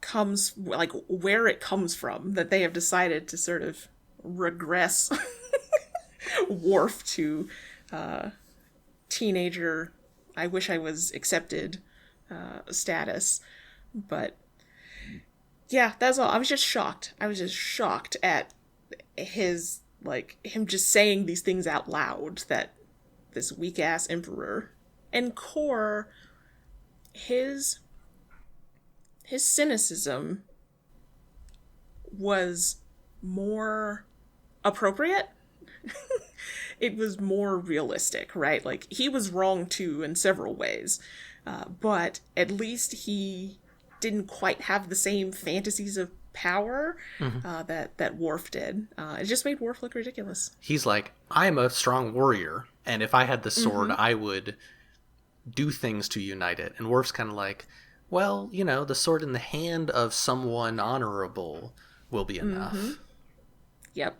comes, like, where it comes from, that they have decided to sort of regress Worf to teenager, I wish I was accepted status. But yeah, that's all. I was just shocked at his, like, him just saying these things out loud, that this weak ass Emperor, and core, his cynicism was more appropriate. It was more realistic, right? Like, he was wrong too in several ways, but at least he didn't quite have the same fantasies of power that Worf did. It just made Worf look ridiculous. He's like, I'm a strong warrior, and if I had the sword, I would do things to unite it. And Worf's kind of like, well, the sword in the hand of someone honorable will be enough. Yep.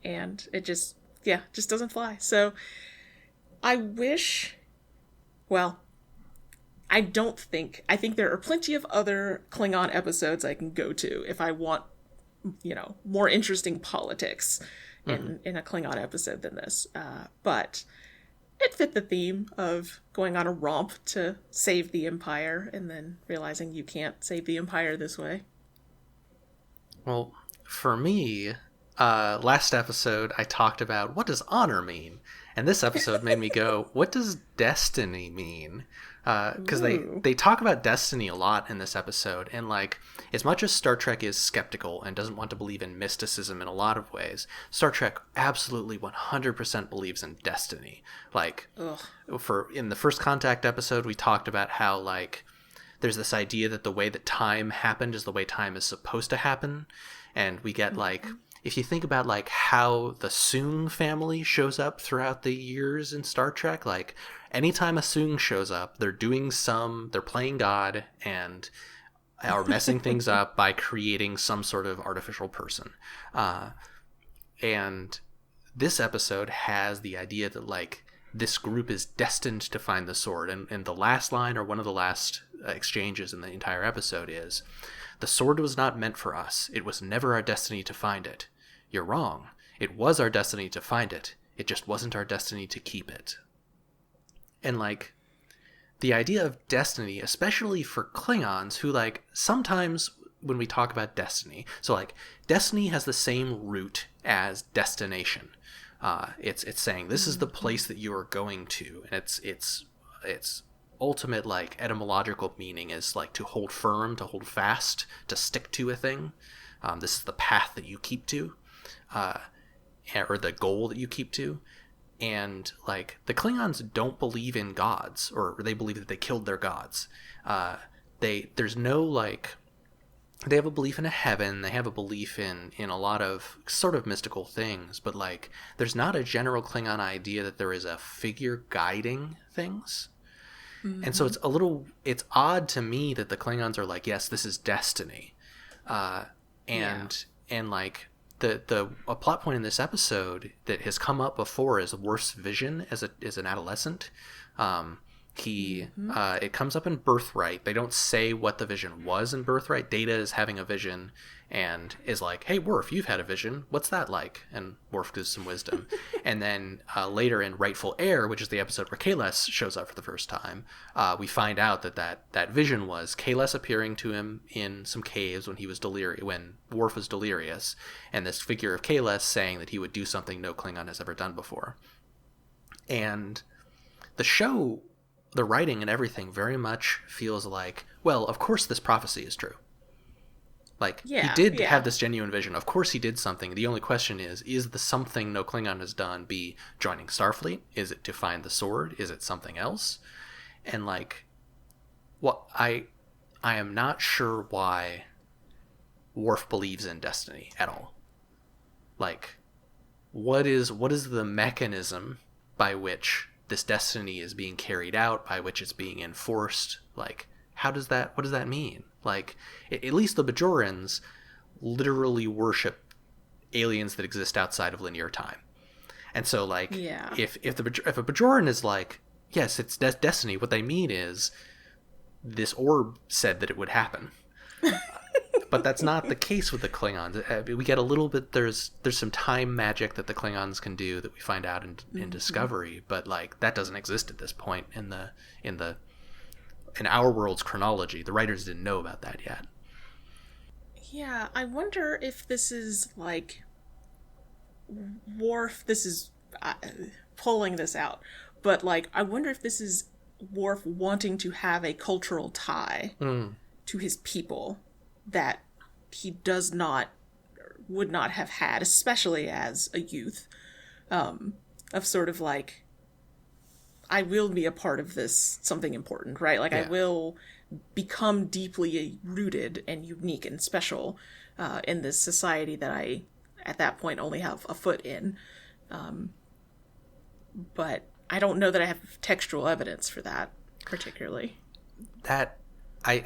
And it just doesn't fly. So I I think there are plenty of other Klingon episodes I can go to if I want, more interesting politics in a Klingon episode than this. But it fit the theme of going on a romp to save the Empire and then realizing you can't save the Empire this way. Well, for me, last episode I talked about what does honor mean? And this episode made me go, what does destiny mean? Because they talk about destiny a lot in this episode, and like, as much as Star Trek is skeptical and doesn't want to believe in mysticism in a lot of ways, Star Trek absolutely 100% believes in destiny. Like, in the First Contact episode, we talked about how like there's this idea that the way that time happened is the way time is supposed to happen, and we get like, if you think about like how the Soong family shows up throughout the years in Star Trek, like anytime a Soong shows up, they're playing God and are messing things up by creating some sort of artificial person. And this episode has the idea that like this group is destined to find the sword. And the last line, or one of the last exchanges in the entire episode, is, "The sword was not meant for us. It was never our destiny to find it. You're wrong. It was our destiny to find it. It just wasn't our destiny to keep it." And like, the idea of destiny, especially for Klingons, who like sometimes when we talk about destiny, so like destiny has the same root as destination. It's saying this is the place that you are going to, and its ultimate like etymological meaning is like to hold firm, to hold fast, to stick to a thing. This is the path that you keep to, or the goal that you keep to. And like, the Klingons don't believe in gods, or they believe that they killed their gods. There's no like, they have a belief in a heaven, they have a belief in a lot of sort of mystical things, but like, there's not a general Klingon idea that there is a figure guiding things. And so it's odd to me that the Klingons are like, yes, this is destiny. And like, a plot point in this episode that has come up before is Worf's vision as an adolescent. It comes up in Birthright. They don't say what the vision was in Birthright. Data is having a vision and is like, "Hey, Worf, you've had a vision. What's that like?" And Worf gives some wisdom. And then later in Rightful Heir, which is the episode where Kahless shows up for the first time, we find out that vision was Kahless appearing to him in some caves when Worf was delirious, and this figure of Kahless saying that he would do something no Klingon has ever done before. And the show, the writing and everything very much feels like, well, of course this prophecy is true. Like, he did have this genuine vision. Of course he did something. The only question is the something no Klingon has done be joining Starfleet? Is it to find the sword? Is it something else? And like, well, I am not sure why Worf believes in destiny at all. Like, what is the mechanism by which this destiny is being carried out, by which it's being enforced? Like, what does that mean? Like, at least the Bajorans literally worship aliens that exist outside of linear time. And so like, if a Bajoran is like, yes, it's destiny, what they mean is this orb said that it would happen. But that's not the case with the Klingons. We get a little bit, there's some time magic that the Klingons can do that we find out in Discovery, but like, that doesn't exist at this point in our world's chronology. The writers didn't know about that yet. Yeah, I wonder if this is like Worf, this is pulling this out, but like, I wonder if this is Worf wanting to have a cultural tie to his people that he would not have had, especially as a youth, of sort of like, I will be a part of this something important, right? Like, I will become deeply rooted and unique and special in this society that I, at that point, only have a foot in. But I don't know that I have textual evidence for that, particularly. I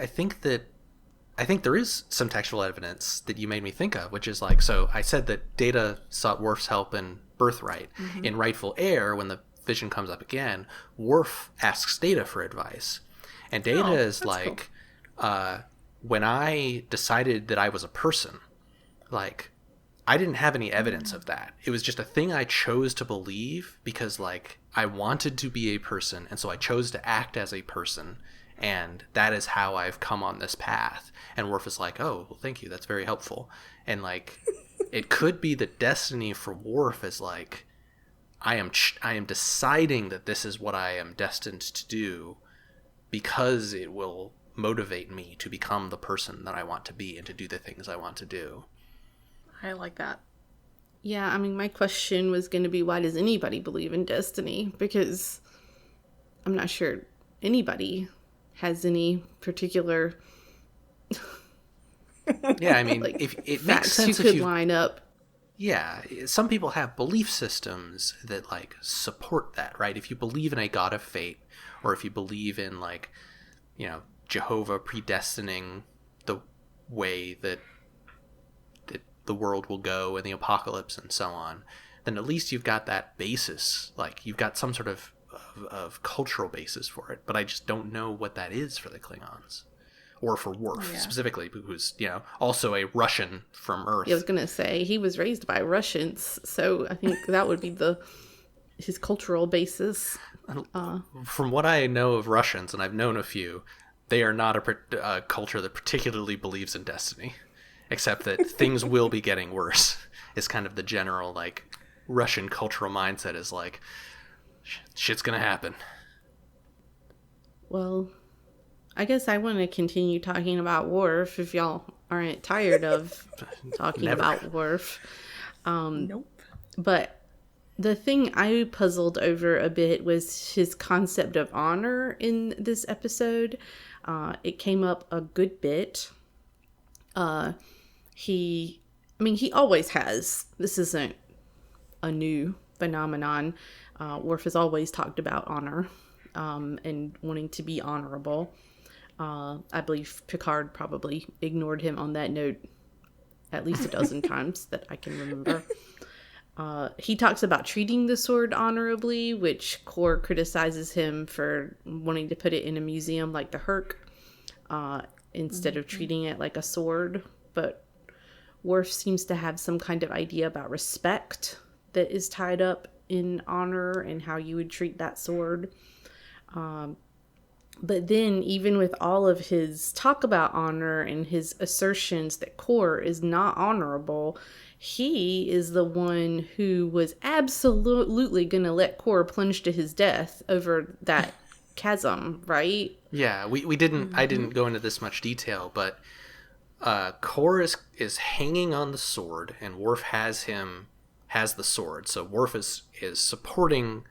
think there is some textual evidence that you made me think of, which is like, so I said that Data sought Worf's help in Birthright. In Rightful Heir, when the vision comes up again, Worf asks Data for advice. And Data is that's like, when I decided that I was a person, like, I didn't have any evidence of that. It was just a thing I chose to believe because, like, I wanted to be a person, and so I chose to act as a person, and that is how I've come on this path. And Worf is like, oh, well, thank you, that's very helpful. And, like, it could be the destiny for Worf is, like, I am deciding that this is what I am destined to do because it will motivate me to become the person that I want to be and to do the things I want to do. I like that. Yeah, I mean, my question was going to be, why does anybody believe in destiny? Because I'm not sure anybody has any particular Yeah, I mean, like, if it makes facts sense you if could you line up. Yeah, some people have belief systems that, like, support that, right? If you believe in a god of fate, or if you believe in, like, you know, Jehovah predestining the way that the world will go in the apocalypse and so on, then at least you've got that basis. Like, you've got some sort of cultural basis for it. But I just don't know what that is for the Klingons. Or for Worf, specifically, who's, you know, also a Russian from Earth. I was going to say, he was raised by Russians, so I think that would be his cultural basis. From what I know of Russians, and I've known a few, they are not a culture that particularly believes in destiny. Except that things will be getting worse. Is kind of the general, like, Russian cultural mindset is like, shit's gonna happen. Well, I guess I want to continue talking about Worf if y'all aren't tired of talking about Worf. Nope. But the thing I puzzled over a bit was his concept of honor in this episode. It came up a good bit. He always has. This isn't a new phenomenon. Worf has always talked about honor and wanting to be honorable. I believe Picard probably ignored him on that note at least a dozen times that I can remember. He talks about treating the sword honorably, which Kor criticizes him for wanting to put it in a museum like the Herc instead of treating it like a sword. But Worf seems to have some kind of idea about respect that is tied up in honor and how you would treat that sword. But then, even with all of his talk about honor and his assertions that Kor is not honorable, he is the one who was absolutely going to let Kor plunge to his death over that chasm, right? Yeah, we didn't. I didn't go into this much detail, but Kor is hanging on the sword, and Worf has the sword. So Worf is supporting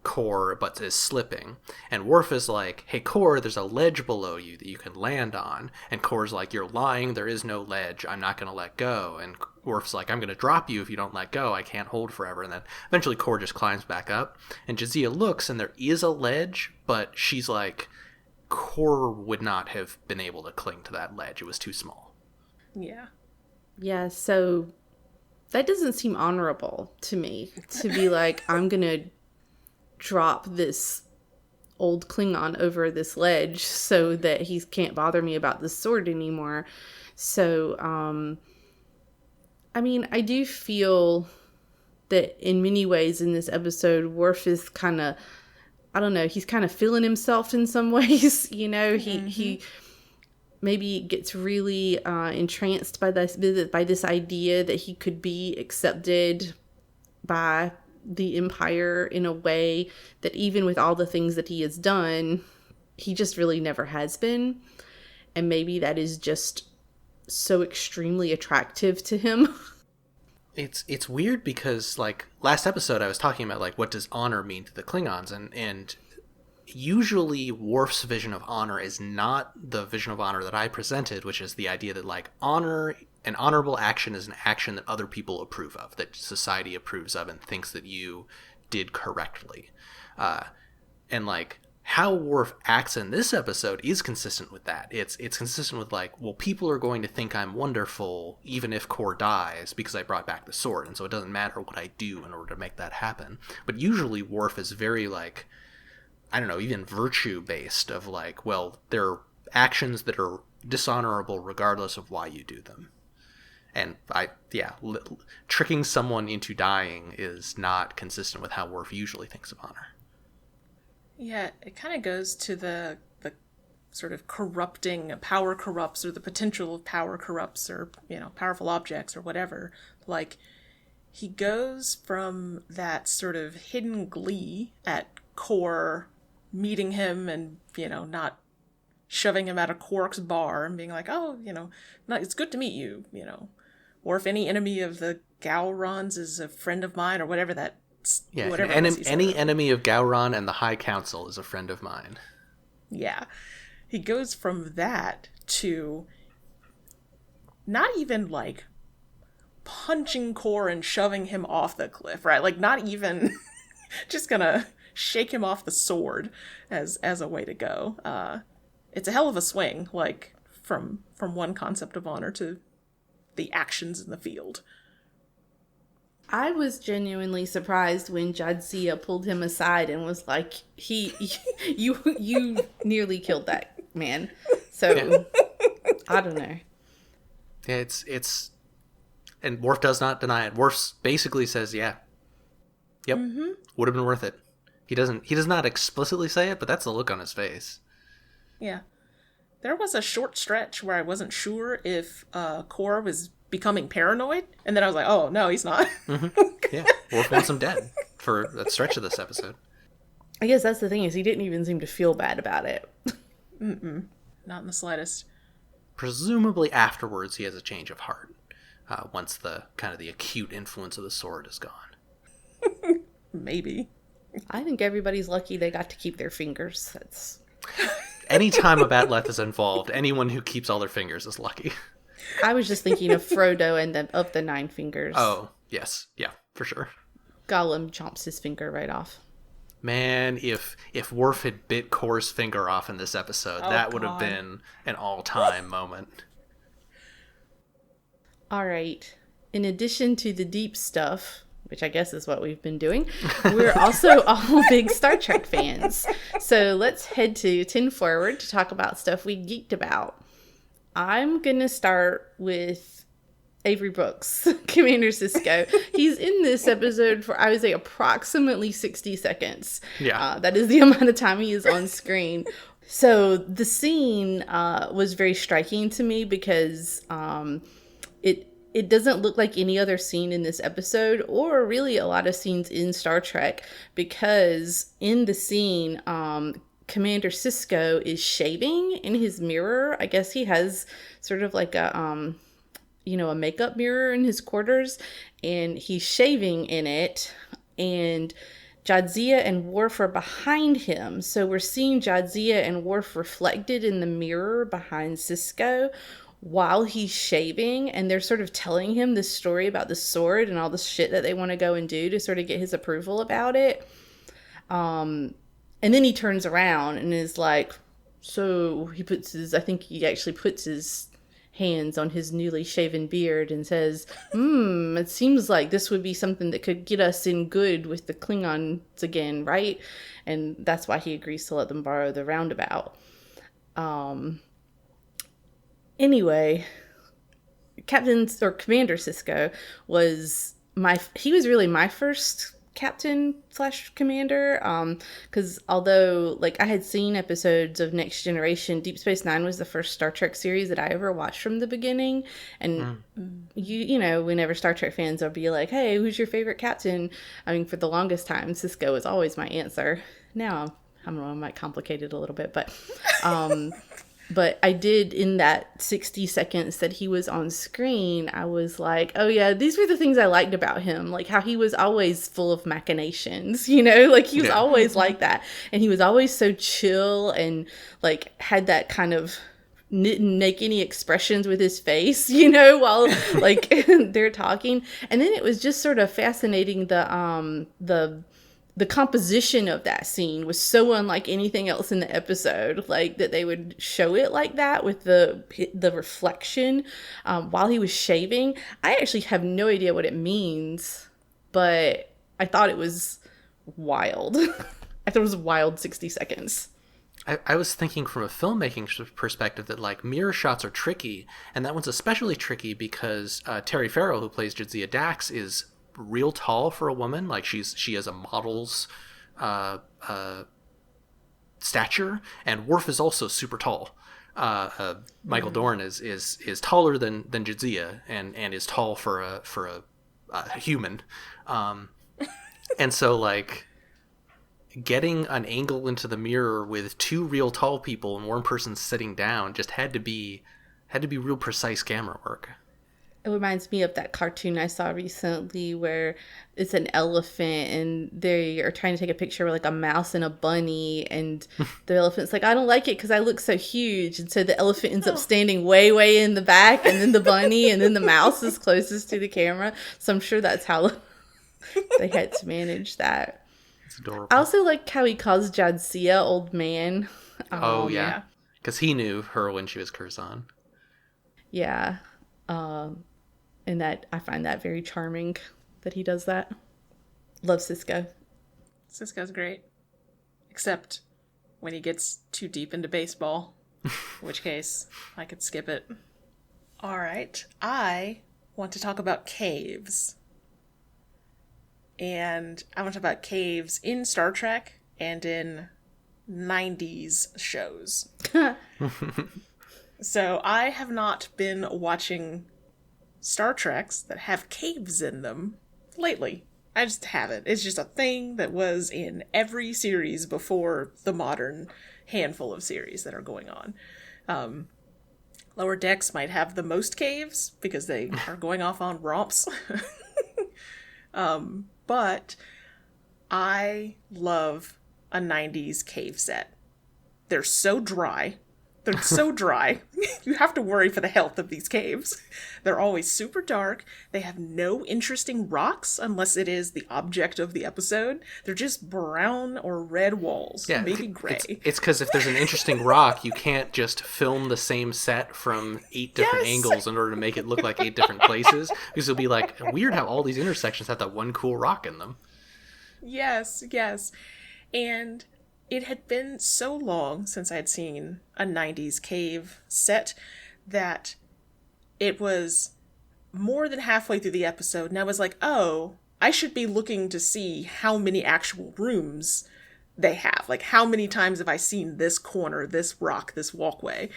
Kor, but is slipping. And Worf is like, hey, Kor, there's a ledge below you that you can land on. And Kor's like, you're lying, there is no ledge, I'm not going to let go. And Worf's like, I'm going to drop you if you don't let go, I can't hold forever. And then eventually Kor just climbs back up. And Jadzia looks, and there is a ledge, but she's like, Kor would not have been able to cling to that ledge, it was too small. Yeah. Yeah, so that doesn't seem honorable to me, to be like, I'm going to drop this old Klingon over this ledge so that he can't bother me about the sword anymore. So, I mean, I do feel that in many ways in this episode, Worf is kind of, I don't know, he's kind of feeling himself in some ways, you know, he maybe gets really entranced by this idea that he could be accepted by the Empire in a way that even with all the things that he has done, he just really never has been. And maybe that is just so extremely attractive to him. It's weird because, like, last episode I was talking about, like, what does honor mean to the Klingons, and usually Worf's vision of honor is not the vision of honor that I presented, which is the idea that, like, an honorable action is an action that other people approve of, that society approves of and thinks that you did correctly. And, like, how Worf acts in this episode is consistent with that. It's consistent with, like, well, people are going to think I'm wonderful even if Kor dies because I brought back the sword, and so it doesn't matter what I do in order to make that happen. But usually Worf is very, like, I don't know, even virtue-based of like, well, there are actions that are dishonorable regardless of why you do them. And tricking someone into dying is not consistent with how Worf usually thinks of honor. Yeah, it kind of goes to the sort of corrupting, power corrupts, or the potential of power corrupts, or, powerful objects or whatever. Like, he goes from that sort of hidden glee at Kor meeting him and, not shoving him out of Quark's bar and being like, oh, it's good to meet you, or if any enemy of the Gowrons is a friend of mine, or whatever that. Yeah, whatever any enemy of Gowron and the High Council is a friend of mine. Yeah. He goes from that to not even like punching Kor and shoving him off the cliff, right? Like not even just gonna shake him off the sword as a way to go. It's a hell of a swing, like from one concept of honor to the actions in the field. I was genuinely surprised when Jadzia pulled him aside and was like, you nearly killed that man. So, I don't know. Yeah, it's, and Worf does not deny it. Worf basically says, yep, would have been worth it. He does not explicitly say it, but that's the look on his face. Yeah. There was a short stretch where I wasn't sure if Kor was becoming paranoid, and then I was like, oh, no, he's not. Yeah, Worf wants him dead for a stretch of this episode. I guess that's the thing, is he didn't even seem to feel bad about it. Not in the slightest. Presumably afterwards he has a change of heart, once the acute influence of the sword is gone. Maybe. I think everybody's lucky they got to keep their fingers. That's... Anytime a Bat'leth is involved, anyone who keeps all their fingers is lucky. I was just thinking of Frodo and of the 9 fingers. Oh, yes. Yeah, for sure. Gollum chomps his finger right off. Man, if Worf had bit Kor's finger off in this episode, that would have been an all-time moment. All right. In addition to the deep stuff, which I guess is what we've been doing, we're also all big Star Trek fans. So let's head to 10 Forward to talk about stuff we geeked about. I'm going to start with Avery Brooks, Commander Sisko. He's in this episode for, I would say, approximately 60 seconds. Yeah. That is the amount of time he is on screen. So the scene was very striking to me because it doesn't look like any other scene in this episode, or really a lot of scenes in Star Trek, because in the scene, Commander Sisko is shaving in his mirror. I guess he has sort of like a makeup mirror in his quarters, and he's shaving in it, and Jadzia and Worf are behind him. So we're seeing Jadzia and Worf reflected in the mirror behind Sisko while he's shaving, and they're sort of telling him this story about the sword and all the shit that they want to go and do to sort of get his approval about it. And then he turns around and is like, so I think he actually puts his hands on his newly shaven beard and says, it seems like this would be something that could get us in good with the Klingons again, right? And that's why he agrees to let them borrow the roundabout. Anyway, Commander Sisko was really my first captain / commander, because although I had seen episodes of Next Generation, Deep Space Nine was the first Star Trek series that I ever watched from the beginning, and whenever Star Trek fans will be like, hey, who's your favorite captain, I mean, for the longest time Sisko was always my answer. Now I don't know, I might complicate it a little bit, but but I did, in that 60 seconds that he was on screen, I was like, oh yeah, these were the things I liked about him. Like how he was always full of machinations, he was always like that. And he was always so chill and had that kind of didn't make any expressions with his face, while they're talking. And then it was just sort of fascinating, the composition of that scene was so unlike anything else in the episode, that they would show it like that with the reflection while he was shaving. I actually have no idea what it means, but I thought it was wild. I thought it was a wild 60 seconds. I was thinking from a filmmaking perspective that, like, mirror shots are tricky, and that one's especially tricky because Terry Farrell, who plays Jadzia Dax, is real tall for a woman. Like, she has a model's stature, and Worf is also super tall. Michael Dorn is taller than Jadzia, and is tall for a human, and so, like, getting an angle into the mirror with two real tall people and one person sitting down just had to be real precise camera work. It reminds me of that cartoon I saw recently where it's an elephant and they are trying to take a picture with like a mouse and a bunny, and the elephant's like, I don't like it because I look so huge. And so the elephant ends up standing way, way in the back, and then the bunny and then the mouse is closest to the camera. So I'm sure that's how they had to manage that. It's adorable. I also like how he calls Jadzia old man. Oh, yeah. Because he knew her when she was Curzon. Yeah. And that I find that very charming that he does that. Love Sisko. Sisko's great. Except when he gets too deep into baseball. In which case, I could skip it. Alright, I want to talk about caves. And I want to talk about caves in Star Trek and in 90s shows. So I have not been watching Star Treks that have caves in them lately. I just haven't. It's just a thing that was in every series before the modern handful of series that are going on. Lower Decks might have the most caves because they are going off on romps. But I love a 90s cave set. They're so dry. They're so dry. You have to worry for the health of these caves. They're always super dark. They have no interesting rocks unless it is the object of the episode. They're just brown or red walls, maybe gray. It's because if there's an interesting rock, you can't just film the same set from 8 different angles in order to make it look like 8 different places. Because it'll be like weird how all these intersections have that one cool rock in them. Yes. And it had been so long since I had seen a 90s cave set that it was more than halfway through the episode, and I was like, oh, I should be looking to see how many actual rooms they have. Like, how many times have I seen this corner, this rock, this walkway,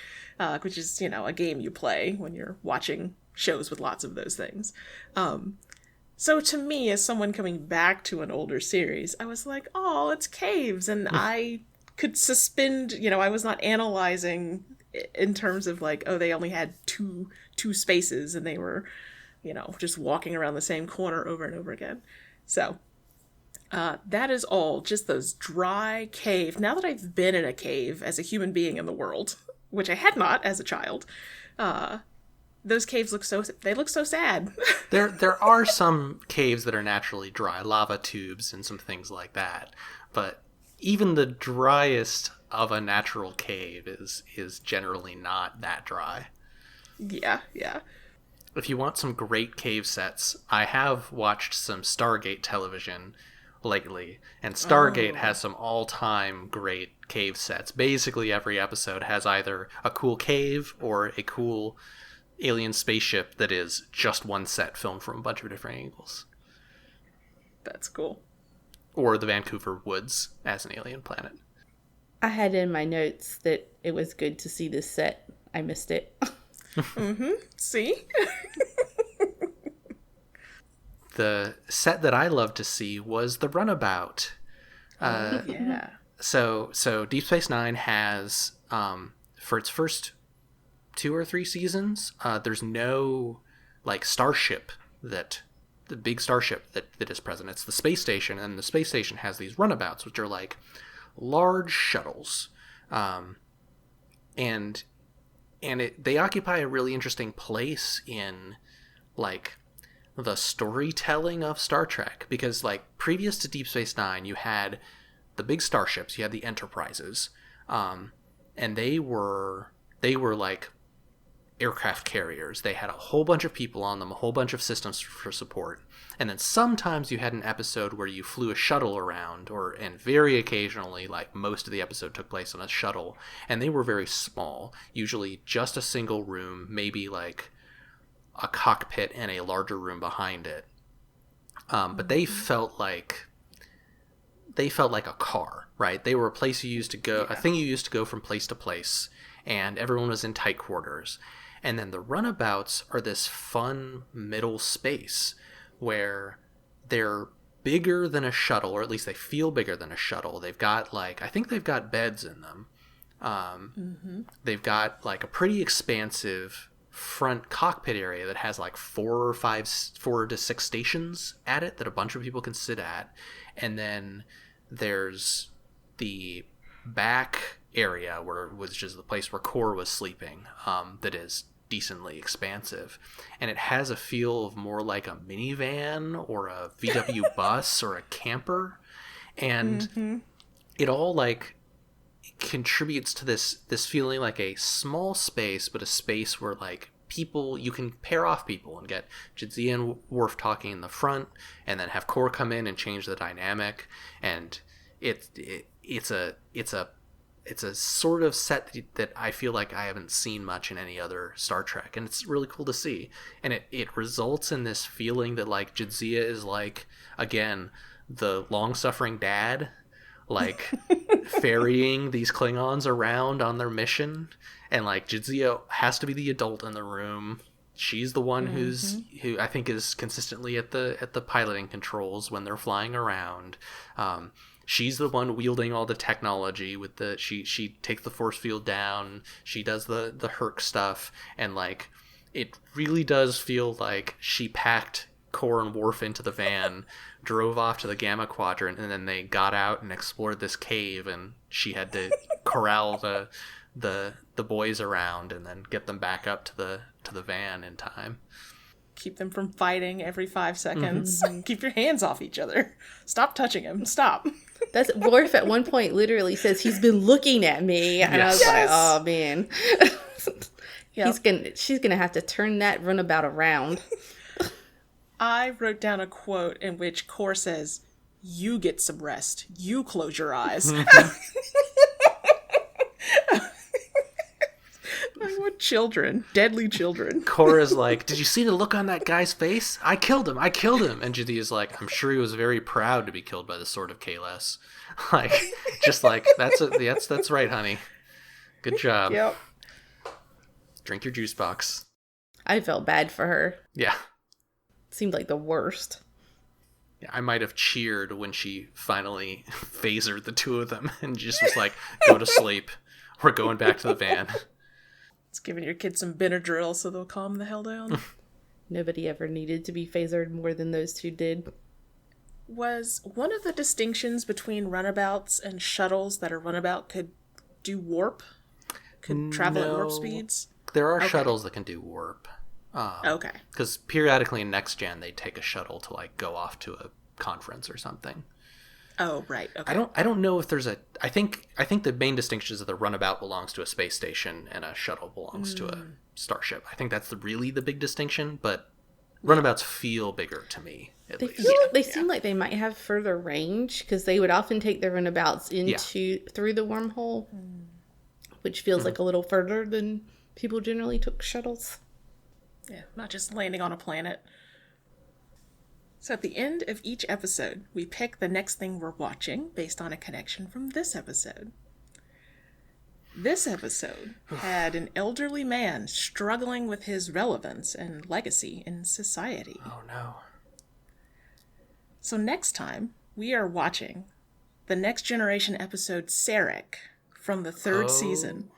which is, a game you play when you're watching shows with lots of those things. So to me, as someone coming back to an older series, I was like, oh, it's caves. And I could suspend, I was not analyzing in terms of like, oh, they only had two spaces and they were, just walking around the same corner over and over again. So that is all just those dry cave. Now that I've been in a cave as a human being in the world, which I had not as a child, those caves look so sad. There are some caves that are naturally dry, lava tubes and some things like that. But even the driest of a natural cave is generally not that dry. Yeah. If you want some great cave sets, I have watched some Stargate television lately, and Stargate has some all-time great cave sets. Basically every episode has either a cool cave or a cool alien spaceship that is just one set filmed from a bunch of different angles. That's cool. Or the Vancouver woods as an alien planet. I had in my notes that it was good to see this set. I missed it. See? The set that I loved to see was the Runabout. Yeah. So Deep Space Nine has, for its first 2 or 3 seasons, there's no starship the big starship that is present. It's the space station, and the space station has these runabouts, which are like large shuttles, and they occupy a really interesting place in the storytelling of Star Trek, because previous to Deep Space Nine, you had the big starships, you had the Enterprises, and they were aircraft carriers. They had a whole bunch of people on them, a whole bunch of systems for support. And then sometimes you had an episode where you flew a shuttle around, and very occasionally, like most of the episode took place on a shuttle, and they were very small, usually just a single room, maybe like a cockpit and a larger room behind it. But they felt like a car, right? They were a place you used to go, a thing you used to go from place to place, and everyone was in tight quarters. And then the runabouts are this fun middle space where they're bigger than a shuttle, or at least they feel bigger than a shuttle. They've got I think they've got beds in them. They've got like a pretty expansive front cockpit area that has like 4 to 6 stations at it that a bunch of people can sit at. And then there's the back area which is the place where Kor was sleeping, that is decently expansive, and it has a feel of more like a minivan or a VW bus or a camper, and it all like contributes to this feeling like a small space, but a space where like people, you can pair off people and get Jadzia and Worf talking in the front, and then have Kor come in and change the dynamic, and it's a sort of set that I feel like I haven't seen much in any other Star Trek, and it's really cool to see. And it results in this feeling that like Jadzia is like, again, the long-suffering dad, like ferrying these Klingons around on their mission, and like Jadzia has to be the adult in the room. She's the one who I think is consistently at the piloting controls when they're flying around. She's the one wielding all the technology with she takes the force field down. She does the Herc stuff, and like it really does feel like she packed Kor and Worf into the van, drove off to the Gamma Quadrant, and then they got out and explored this cave, and she had to corral the boys around and then get them back up to the van in time. Keep them from fighting every 5 seconds. Keep your hands off each other. Stop touching him. Stop. That's Worf at one point literally says he's been looking at me, and I was like, oh man. She's gonna have to turn that runabout around. I wrote down a quote in which Kor says, "You get some rest. You close your eyes." Like, what children? Deadly children. Kora's like, "Did you see the look on that guy's face? I killed him. And Jadia's like, "I'm sure he was very proud to be killed by the Sword of Kahless." Like, just like, that's right, honey. Good job. Yep. Drink your juice box. I felt bad for her. Yeah. Seemed like the worst. Yeah, I might have cheered when she finally phasered the two of them and just was like, "Go to sleep. We're going back to the van." It's giving your kids some Benadryl so they'll calm the hell down. Nobody ever needed to be phasered more than those two did. Was one of the distinctions between runabouts and shuttles that a runabout could do warp? Could travel at warp speeds? There are shuttles that can do warp. Okay. Because periodically in Next Gen, they take a shuttle to like go off to a conference or something. Oh, right. Okay. I don't know if there's I think the main distinction is that the runabout belongs to a space station and a shuttle belongs to a starship. I think that's really the big distinction, but runabouts feel bigger to me, at least. They seem like they might have further range, because they would often take their runabouts through the wormhole, which feels like a little further than people generally took shuttles. Yeah, not just landing on a planet. So at the end of each episode, we pick the next thing we're watching based on a connection from this episode. This episode had an elderly man struggling with his relevance and legacy in society. Oh no. So next time, we are watching the Next Generation episode Sarek from the 3rd season,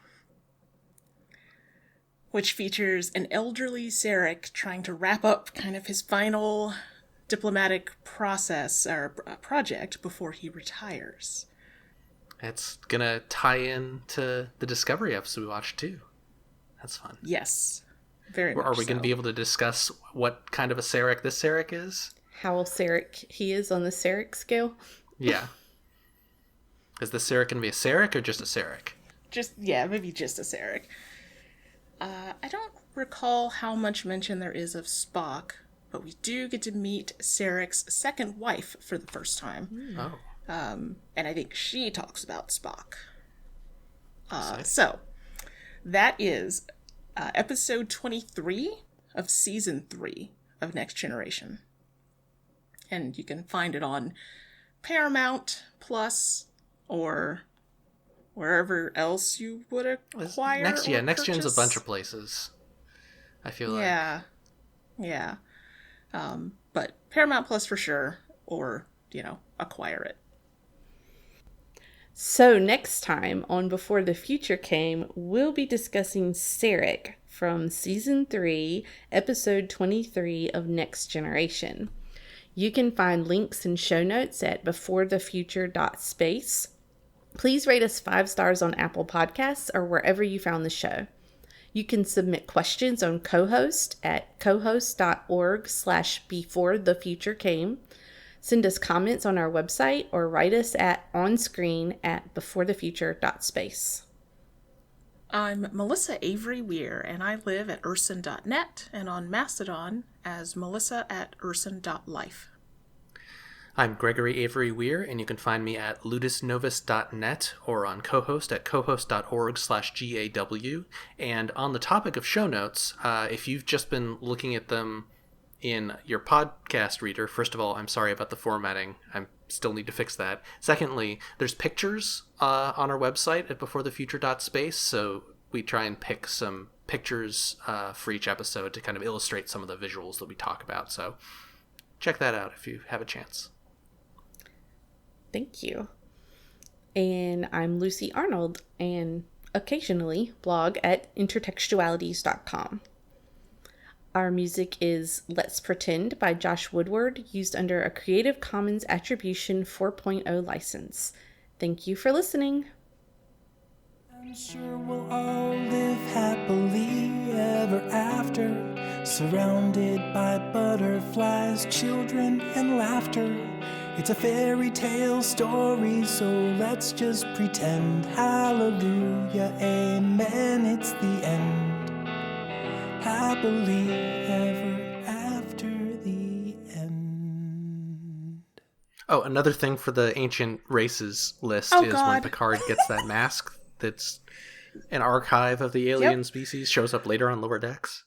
which features an elderly Sarek trying to wrap up kind of his final diplomatic process or project before he retires. It's gonna tie in to the Discovery episode we watched too. That's fun. Yes, very much. Are we gonna be able to discuss what kind of a Sarek this Sarek is? How Sarek he is on the Sarek scale? Yeah. Is the Sarek gonna be a Sarek or just a Sarek? Maybe just a Sarek. I don't recall how much mention there is of Spock, but we do get to meet Sarek's second wife for the first time. Oh. And I think she talks about Spock. So, that is episode 23 of season 3 of Next Generation. And you can find it on Paramount Plus or wherever else you would acquire. Next Gen's a purchase. bunch of places. I feel like. Yeah. But Paramount Plus for sure, or, acquire it. So next time on Before the Future Came, we'll be discussing Sarek from Season 3, Episode 23 of Next Generation. You can find links and show notes at beforethefuture.space. Please rate us 5 stars on Apple Podcasts or wherever you found the show. You can submit questions on co-host at cohost.org/beforethefuturecame. Send us comments on our website or write us at onscreen@beforethefuture.space. I'm Melissa Avery Weir, and I live at urson.net and on Mastodon as melissa@urson.life. I'm Gregory Avery Weir, and you can find me at ludusnovus.net or on cohost at cohost.org/GAW. And on the topic of show notes, if you've just been looking at them in your podcast reader, first of all, I'm sorry about the formatting. I still need to fix that. Secondly, there's pictures on our website at beforethefuture.space, so we try and pick some pictures for each episode to kind of illustrate some of the visuals that we talk about. So check that out if you have a chance. Thank you. And I'm Lucy Arnold, and occasionally blog at intertextualities.com. Our music is Let's Pretend by Josh Woodward, used under a Creative Commons Attribution 4.0 license. Thank you for listening. I'm sure we'll all live happily ever after, surrounded by butterflies, children, and laughter. It's a fairy tale story, so let's just pretend. Hallelujah, amen, it's the end. Happily ever after the end. Oh, another thing for the ancient races list Oh, is God. when Picard gets that mask that's an archive of the alien species, shows up later on Lower Decks.